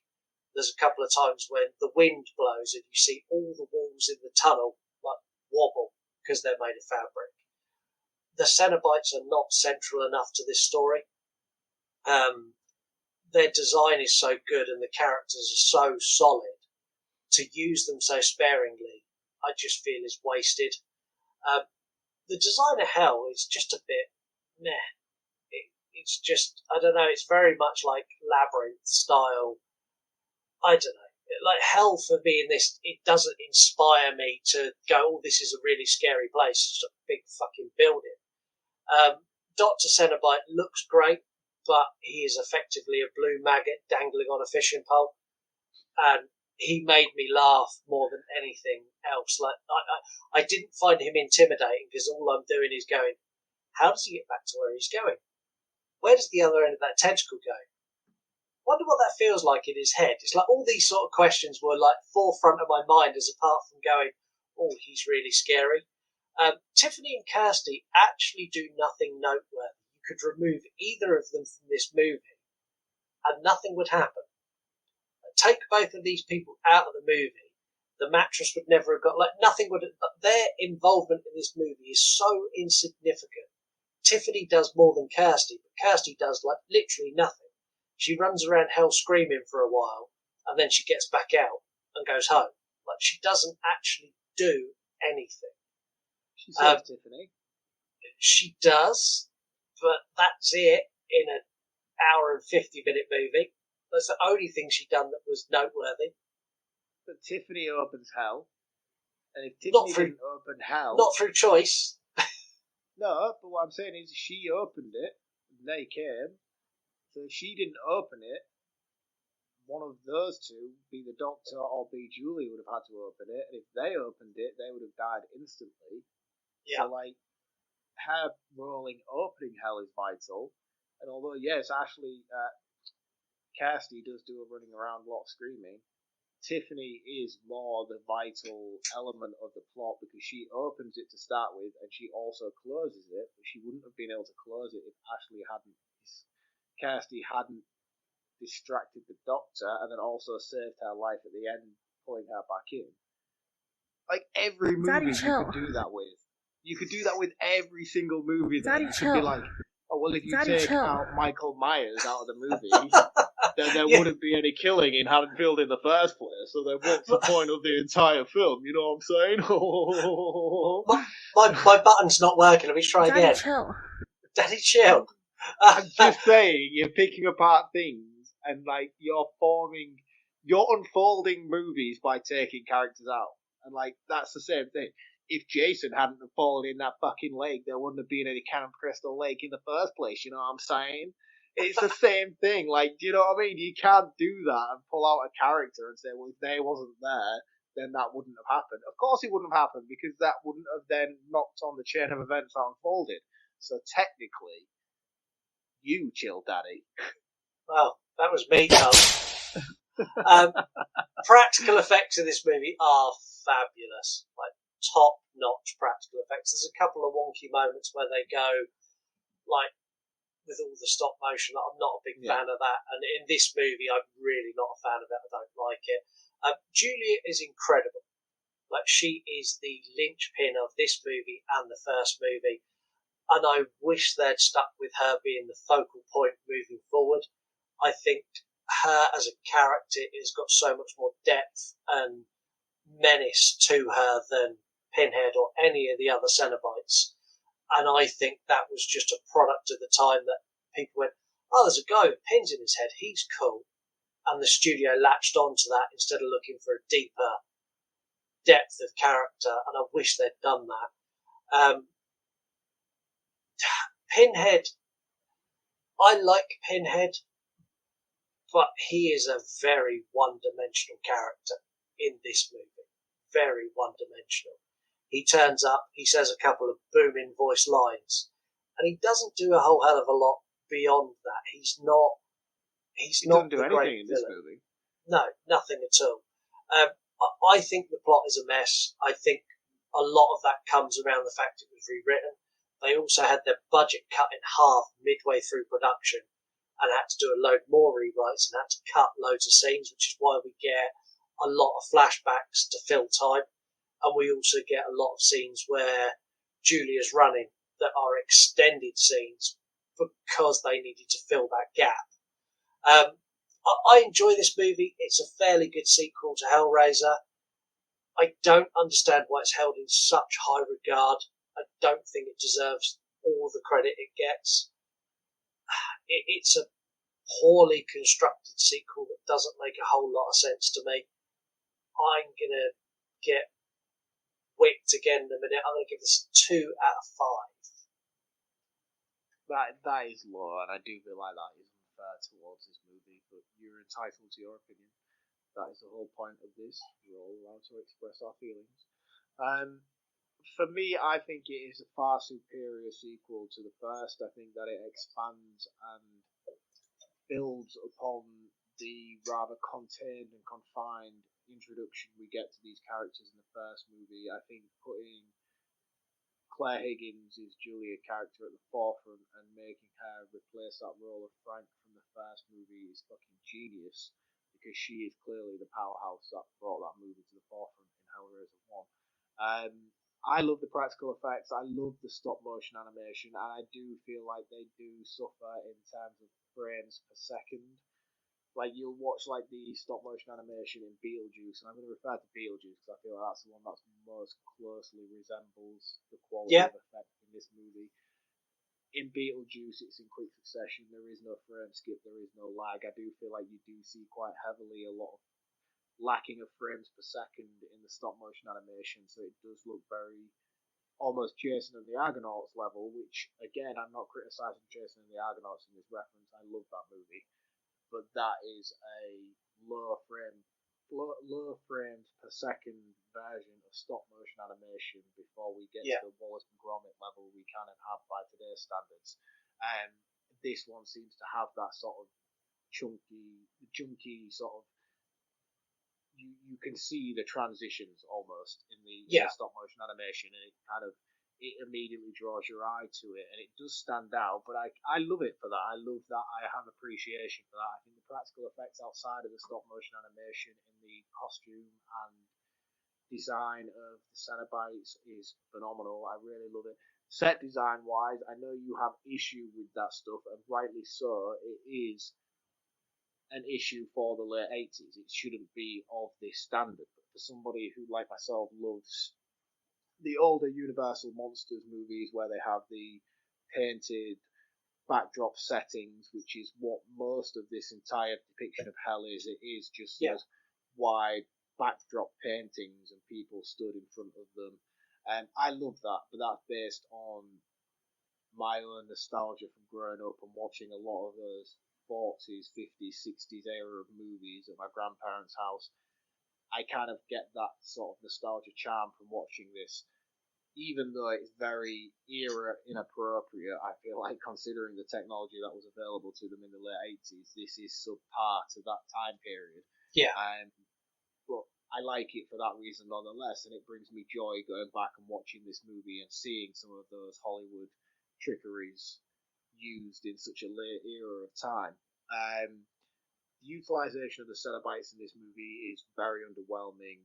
There's a couple of times when the wind blows and you see all the walls in the tunnel like wobble because they're made of fabric. The Cenobites are not central enough to this story. Their design is so good and the characters are so solid. To use them so sparingly, I just feel is wasted. The design of Hell is just a bit meh. It's just, I don't know, it's very much like Labyrinth style. I don't know. Like Hell for me in this, it doesn't inspire me to go, oh, this is a really scary place. It's a big fucking building. Dr. Cenobite looks great, but he is effectively a blue maggot dangling on a fishing pole. And he made me laugh more than anything else. Like I didn't find him intimidating because all I'm doing is going, how does he get back to where he's going? Where does the other end of that tentacle go? Wonder what that feels like in his head. It's like all these sort of questions were like forefront of my mind, as apart from going, oh, he's really scary. Tiffany and Kirsty actually do nothing noteworthy. You could remove either of them from this movie and nothing would happen. Take both of these people out of the movie, the mattress would never have got, like, nothing would have, their involvement in this movie is so insignificant. Tiffany does more than Kirsty, but Kirsty does, like, literally nothing. She runs around hell screaming for a while, and then she gets back out and goes home. Like, she doesn't actually do anything. She saves Tiffany. She does, but that's it in an hour and 50-minute movie. That's the only thing she'd done that was noteworthy. But Tiffany opens hell, and if Tiffany didn't open hell... Not through choice. No, but what I'm saying is she opened it, and they came. So if she didn't open it, one of those two, be the Doctor or be Julie, would have had to open it, and if they opened it, they would have died instantly. Yeah. So, like, her rolling opening hell is vital, and although, yes, Ashley... Kirsty does do a running around lot screaming. Tiffany is more the vital element of the plot because she opens it to start with and she also closes it, but she wouldn't have been able to close it if Kirsty hadn't distracted the Doctor and then also saved her life at the end, pulling her back in. Like every movie you could do that with. You could do that with every single movie. You could be like, oh well, if you take out Michael Myers out of the movie, then there wouldn't be any killing in Haddonfield in the first place. So then what's the point of the entire film? You know what I'm saying? my button's not working. Let me try again. Daddy chill. I'm just saying, you're picking apart things and like you're unfolding movies by taking characters out. And like that's the same thing. If Jason hadn't have fallen in that fucking lake, there wouldn't have been any Cannon Crystal Lake in the first place. You know what I'm saying? It's the same thing. Like, do you know what I mean? You can't do that and pull out a character and say, well, if they wasn't there, then that wouldn't have happened. Of course it wouldn't have happened because that wouldn't have then knocked on the chain of events that unfolded. So technically, you chill, Daddy. Well, that was me, Tom. Practical effects in this movie are fabulous. Like, top-notch practical effects. There's a couple of wonky moments where they go, like, with all the stop motion. I'm not a big fan of that. And in this movie, I'm really not a fan of it. I don't like it. Julia is incredible. Like, she is the linchpin of this movie and the first movie. And I wish they'd stuck with her being the focal point moving forward. I think her as a character has got so much more depth and menace to her than Pinhead or any of the other Cenobites. And I think that was just a product of the time that people went, oh, there's a guy with pins in his head, he's cool. And the studio latched onto that instead of looking for a deeper depth of character. And I wish they'd done that. Pinhead, I like Pinhead, but he is a very one-dimensional character in this movie. Very one-dimensional. He turns up, he says a couple of booming voice lines, and he doesn't do a whole hell of a lot beyond that. He doesn't do anything in this movie. No, nothing at all. I think the plot is a mess. I think a lot of that comes around the fact it was rewritten. They also had their budget cut in half midway through production and had to do a load more rewrites and had to cut loads of scenes, which is why we get a lot of flashbacks to fill time. And we also get a lot of scenes where Julia's running that are extended scenes because they needed to fill that gap. I enjoy this movie. It's a fairly good sequel to Hellraiser. I don't understand why it's held in such high regard. I don't think it deserves all the credit it gets. It's a poorly constructed sequel that doesn't make a whole lot of sense to me. I'm going to get whipped again in a minute. I'm going to give this 2 out of 5. That is low, and I do feel like that is unfair towards this movie, but you're entitled to your opinion. That is the whole point of this. We're all allowed to express our feelings. For me, I think it is a far superior sequel to the first. I think that it expands and builds upon the rather contained and confined introduction we get to these characters in the first movie. I think putting Claire Higgins' Julia character at the forefront and making her replace that role of Frank from the first movie is fucking genius, because she is clearly the powerhouse that brought that movie to the forefront in Hellraiser 1. I love the practical effects, I love the stop motion animation, and I do feel like they do suffer in terms of frames per second. Like, you'll watch like the stop motion animation in Beetlejuice, and I'm going to refer to Beetlejuice because I feel like that's the one that most closely resembles the quality of effect in this movie. In Beetlejuice, it's in quick succession. There is no frame skip, there is no lag. I do feel like you do see quite heavily a lot of lacking of frames per second in the stop motion animation, so it does look very almost Jason and the Argonauts level, which, again, I'm not criticising Jason and the Argonauts in this reference. I love that movie. But that is a low frames per second version of stop motion animation before we get to the Wallace and Gromit level we kind of have by today's standards. This one seems to have that sort of chunky sort of. You can see the transitions almost in the stop motion animation, and it immediately draws your eye to it, and it does stand out. But I love it for that. I love that. I have appreciation for that. I think the practical effects outside of the stop motion animation in the costume and design of the Cenobites is phenomenal. I really love it. Set design wise, I know you have issue with that stuff, and rightly so. It is an issue for the late 80s. It shouldn't be of this standard. But for somebody who, like myself, loves the older Universal Monsters movies where they have the painted backdrop settings, which is what most of this entire depiction of hell is. It is just those wide backdrop paintings and people stood in front of them. And I love that, but that's based on my own nostalgia from growing up and watching a lot of those 40s, 50s, 60s era of movies at my grandparents' house. I kind of get that sort of nostalgia charm from watching this. Even though it's very era inappropriate, I feel like, considering the technology that was available to them in the late 80s, this is subpar to that time period. But I like it for that reason nonetheless, and it brings me joy going back and watching this movie and seeing some of those Hollywood trickeries used in such a late era of time. The utilisation of the Cenobites in this movie is very underwhelming.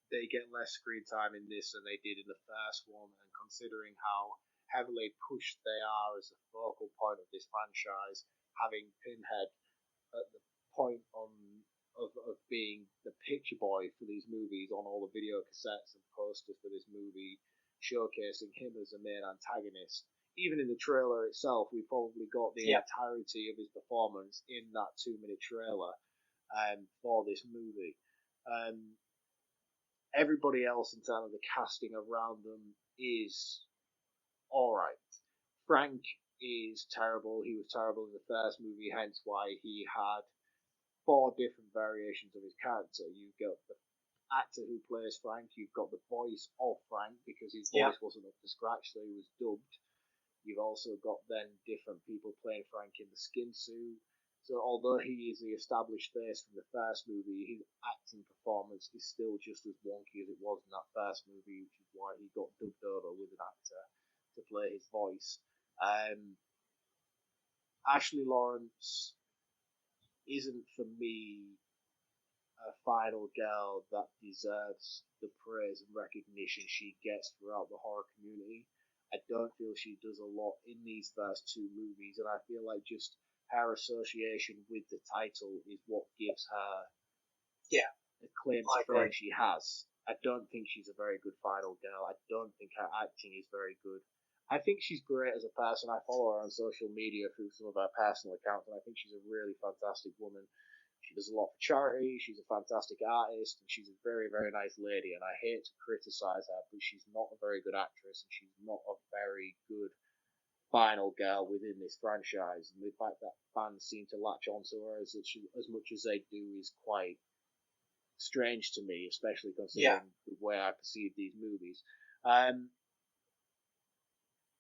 They get less screen time in this than they did in the first one, and considering how heavily pushed they are as the focal point of this franchise, having Pinhead at the point of being the picture boy for these movies on all the video cassettes and posters for this movie, showcasing him as the main antagonist. Even in the trailer itself, we probably got the entirety of his performance in that 2-minute trailer for this movie. Everybody else in terms of the casting around them is alright. Frank is terrible. He was terrible in the first movie, hence why he had 4 different variations of his character. You've got the actor who plays Frank, you've got the voice of Frank, because his voice wasn't up to scratch, so he was dubbed. You've also got then different people playing Frank in the skin suit. So although he is the established face from the first movie, his acting performance is still just as wonky as it was in that first movie, which is why he got dubbed over with an actor to play his voice. Ashley Lawrence isn't, for me, a final girl that deserves the praise and recognition she gets throughout the horror community. I don't feel she does a lot in these first 2 movies, and I feel like just her association with the title is what gives her the claim to fame she has. I don't think she's a very good final girl. I don't think her acting is very good. I think she's great as a person. I follow her on social media through some of her personal accounts, and I think she's a really fantastic woman. She does a lot for charity, she's a fantastic artist, and she's a very, very nice lady, and I hate to criticise her, but she's not a very good actress, and she's not a very good final girl within this franchise. And the fact that fans seem to latch onto her as much as they do is quite strange to me, especially considering the way I perceive these movies.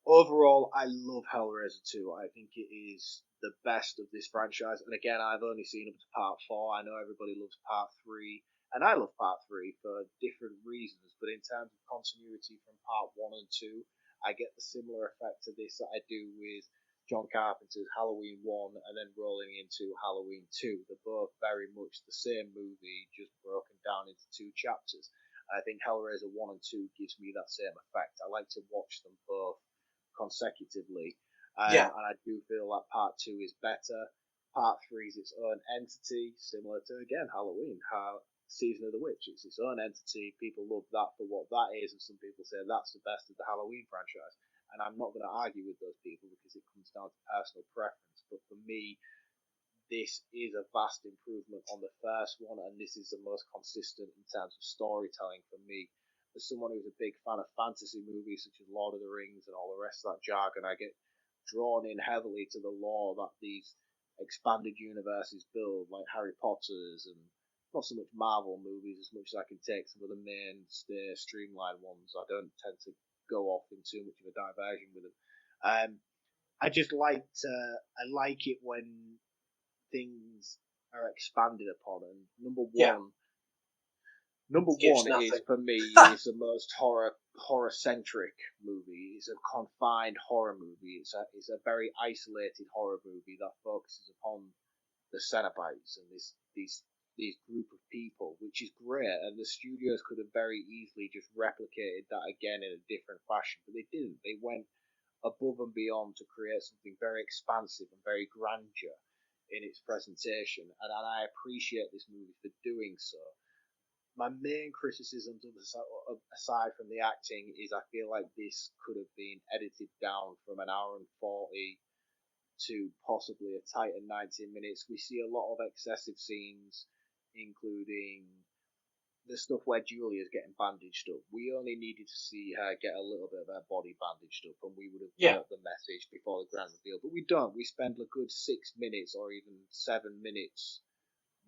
Overall, I love Hellraiser 2. I think it is the best of this franchise. And again, I've only seen up to part 4. I know everybody loves part 3. And I love part 3 for different reasons. But in terms of continuity from part 1 and 2, I get the similar effect to this that I do with John Carpenter's Halloween 1 and then rolling into Halloween 2. They're both very much the same movie, just broken down into 2 chapters. And I think Hellraiser 1 and 2 gives me that same effect. I like to watch them both consecutively. And I do feel that part 2 is better. Part 3 is its own entity, similar to, again, Halloween, Season of the Witch. It's its own entity. People love that for what that is, and some people say that's the best of the Halloween franchise. And I'm not going to argue with those people because it comes down to personal preference. But for me, this is a vast improvement on the first one, and this is the most consistent in terms of storytelling for me. As someone who's a big fan of fantasy movies such as Lord of the Rings and all the rest of that jargon, I get drawn in heavily to the lore that these expanded universes build, like Harry Potter's, and not so much Marvel movies as much as I can take some of the mainstay streamlined ones. I don't tend to go off in too much of a diversion with them. I just like it when things are expanded upon, and number one is for me is the most horror-centric movie. It's a confined horror movie. It's a very isolated horror movie that focuses upon the Cenobites and these group of people, which is great. And the studios could have very easily just replicated that again in a different fashion, but they didn't. They went above and beyond to create something very expansive and very grandeur in its presentation, and I appreciate this movie for doing so. My main criticisms, aside from the acting, is I feel like this could have been edited down from an hour and 40 to possibly a tighter 19 minutes. We see a lot of excessive scenes, including the stuff where Julia's getting bandaged up. We only needed to see her get a little bit of her body bandaged up, and we would have got the message before the grand reveal. But we don't. We spend a good 6 minutes or even 7 minutes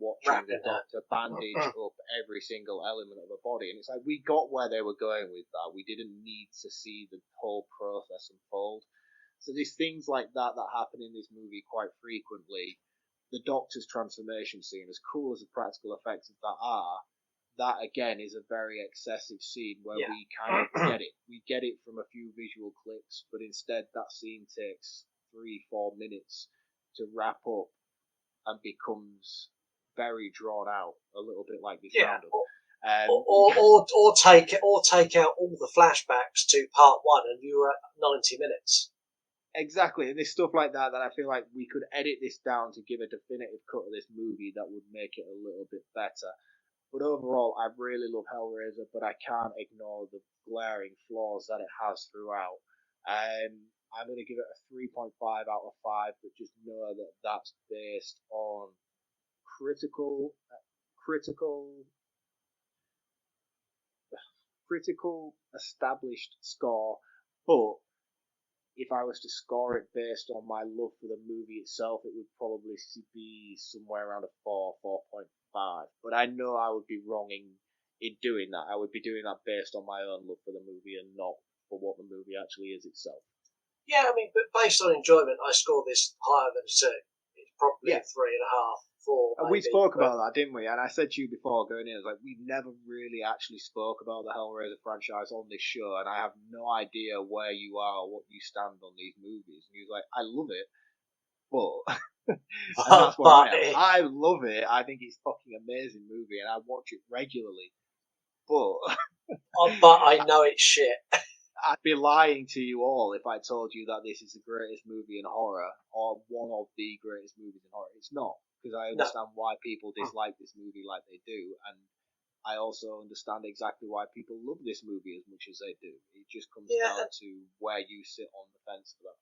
watching the doctor bandage up every single element of her body. And it's like, we got where they were going with that. We didn't need to see the whole process unfold. So there's things like that happen in this movie quite frequently. The doctor's transformation scene, as cool as the practical effects of that are, that again is a very excessive scene where we kind of get it. We get it from a few visual clips, but instead that scene takes 3-4 minutes to wrap up and becomes very drawn out, a little bit like this roundup. Or take out all the flashbacks to part 1 and you were at 90 minutes. Exactly, and there's stuff like that I feel like we could edit this down to give a definitive cut of this movie that would make it a little bit better. But overall, I really love Hellraiser, but I can't ignore the glaring flaws that it has throughout. I'm going to give it a 3.5 out of 5, but just know that that's based on critical established score, but if I was to score it based on my love for the movie itself, it would probably be somewhere around a 4.5. But I know I would be wrong in doing that. I would be doing that based on my own love for the movie and not for what the movie actually is itself. Yeah, I mean, but based on enjoyment, I score this higher than a 2. It's probably a 3.5, 4. And we spoke about that, didn't we? And I said to you before going in, I was like, we've never really actually spoke about the Hellraiser franchise on this show, and I have no idea where you are or what you stand on these movies. And he was like, I love it, but and that's where I love it. I think it's a fucking amazing movie, and I watch it regularly. But I know it's shit. I'd be lying to you all if I told you that this is the greatest movie in horror or one of the greatest movies in horror. It's not, because I understand why people dislike this movie like they do, and I also understand exactly why people love this movie as much as they do. It just comes down to where you sit on the fence for that.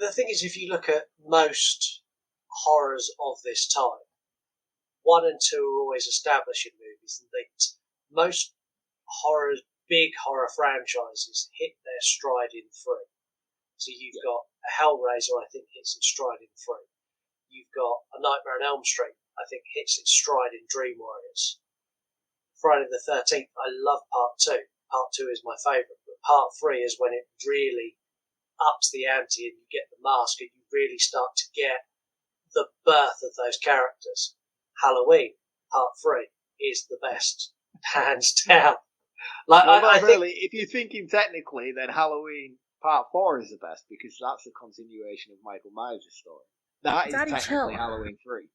The thing is, if you look at most horrors of this time, 1 and 2 are always establishing movies, and most big horror franchises hit their stride in 3. So you've got a Hellraiser, I think, hits its stride in 3. You've got A Nightmare on Elm Street, I think, hits its stride in Dream Warriors. Friday the 13th, I love part 2. Part 2 is my favourite, but part 3 is when it really ups the ante and you get the mask and you really start to get the birth of those characters. Halloween, part 3, is the best, hands down. Like, well, I really, think, if you're thinking technically, then Halloween part 4 is the best, because that's the continuation of Michael Myers' story. That is Daddy, technically chill. Halloween 3.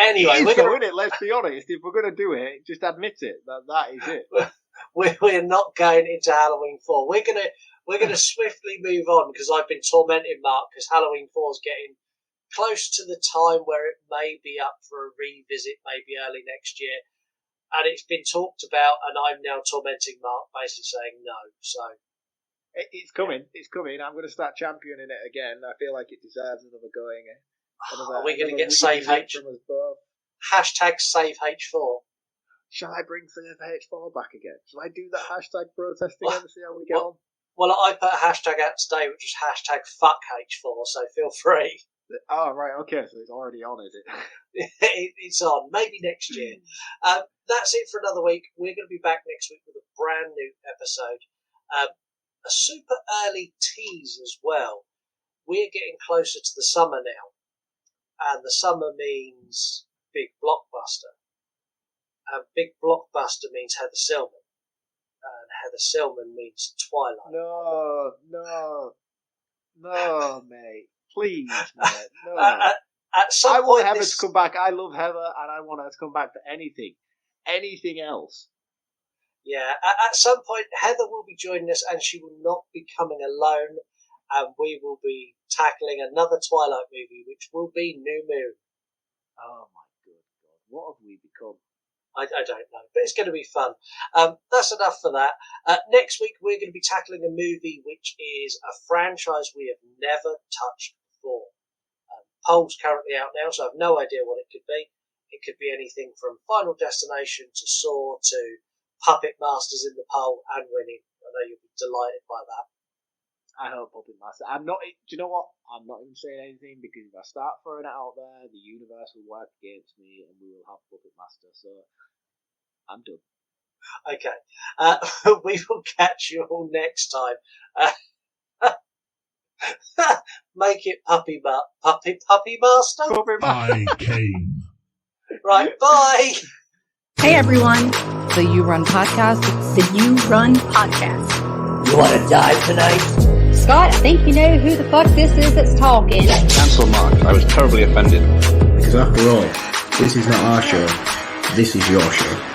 Anyway, isn't it? Let's be honest. If we're going to do it, just admit it. That is it. We're not going into Halloween 4. We're gonna swiftly move on, because I've been tormenting Mark because Halloween 4 is getting close to the time where it may be up for a revisit, maybe early next year, and it's been talked about, and I'm now tormenting Mark, basically saying no. So it's coming. It's coming. I'm going to start championing it again. I feel like it deserves another going. Are we going to get Save H? Hashtag Save H4. Shall I bring Save H4 back again? Shall I do that hashtag protesting and see how we get on? Well, I put a hashtag out today, which is hashtag fuck H4, so feel free. Oh, right, okay, so it's already on, is it? It's on. Maybe next year. That's it for another week. We're going to be back next week with a brand new episode. A super early tease as well. We're getting closer to the summer now. And the summer means big blockbuster. And big blockbuster means Heather Silman. And Heather Silman means Twilight. No, mate. Please, mate. No. At some I want point Heather to come back. I love Heather, and I want her to come back to anything else. Yeah, at some point Heather will be joining us, and she will not be coming alone. And we will be tackling another Twilight movie, which will be New Moon. Oh my good God, what have we become? I don't know, but it's going to be fun. That's enough for that. Next week, we're going to be tackling a movie which is a franchise we have never touched before. Poll's currently out now, so I have no idea what it could be. It could be anything from Final Destination to Saw to Puppet Masters in the poll and winning. I know you'll be delighted by that. I hope Puppet Master. I'm not. Do you know what? I'm not even saying anything, because if I start throwing it out there, the universe will work against me, and we will have Puppet Master. So I'm done. Okay. We will catch you all next time. Make it Puppy Master. I came. Right. Bye. Hey everyone, the You Run Podcast. The You Run Podcast. You want to die tonight? Scott, I think you know who the fuck this is that's talking. Cancel Mark. I was terribly offended. Because after all, this is not our show, this is your show.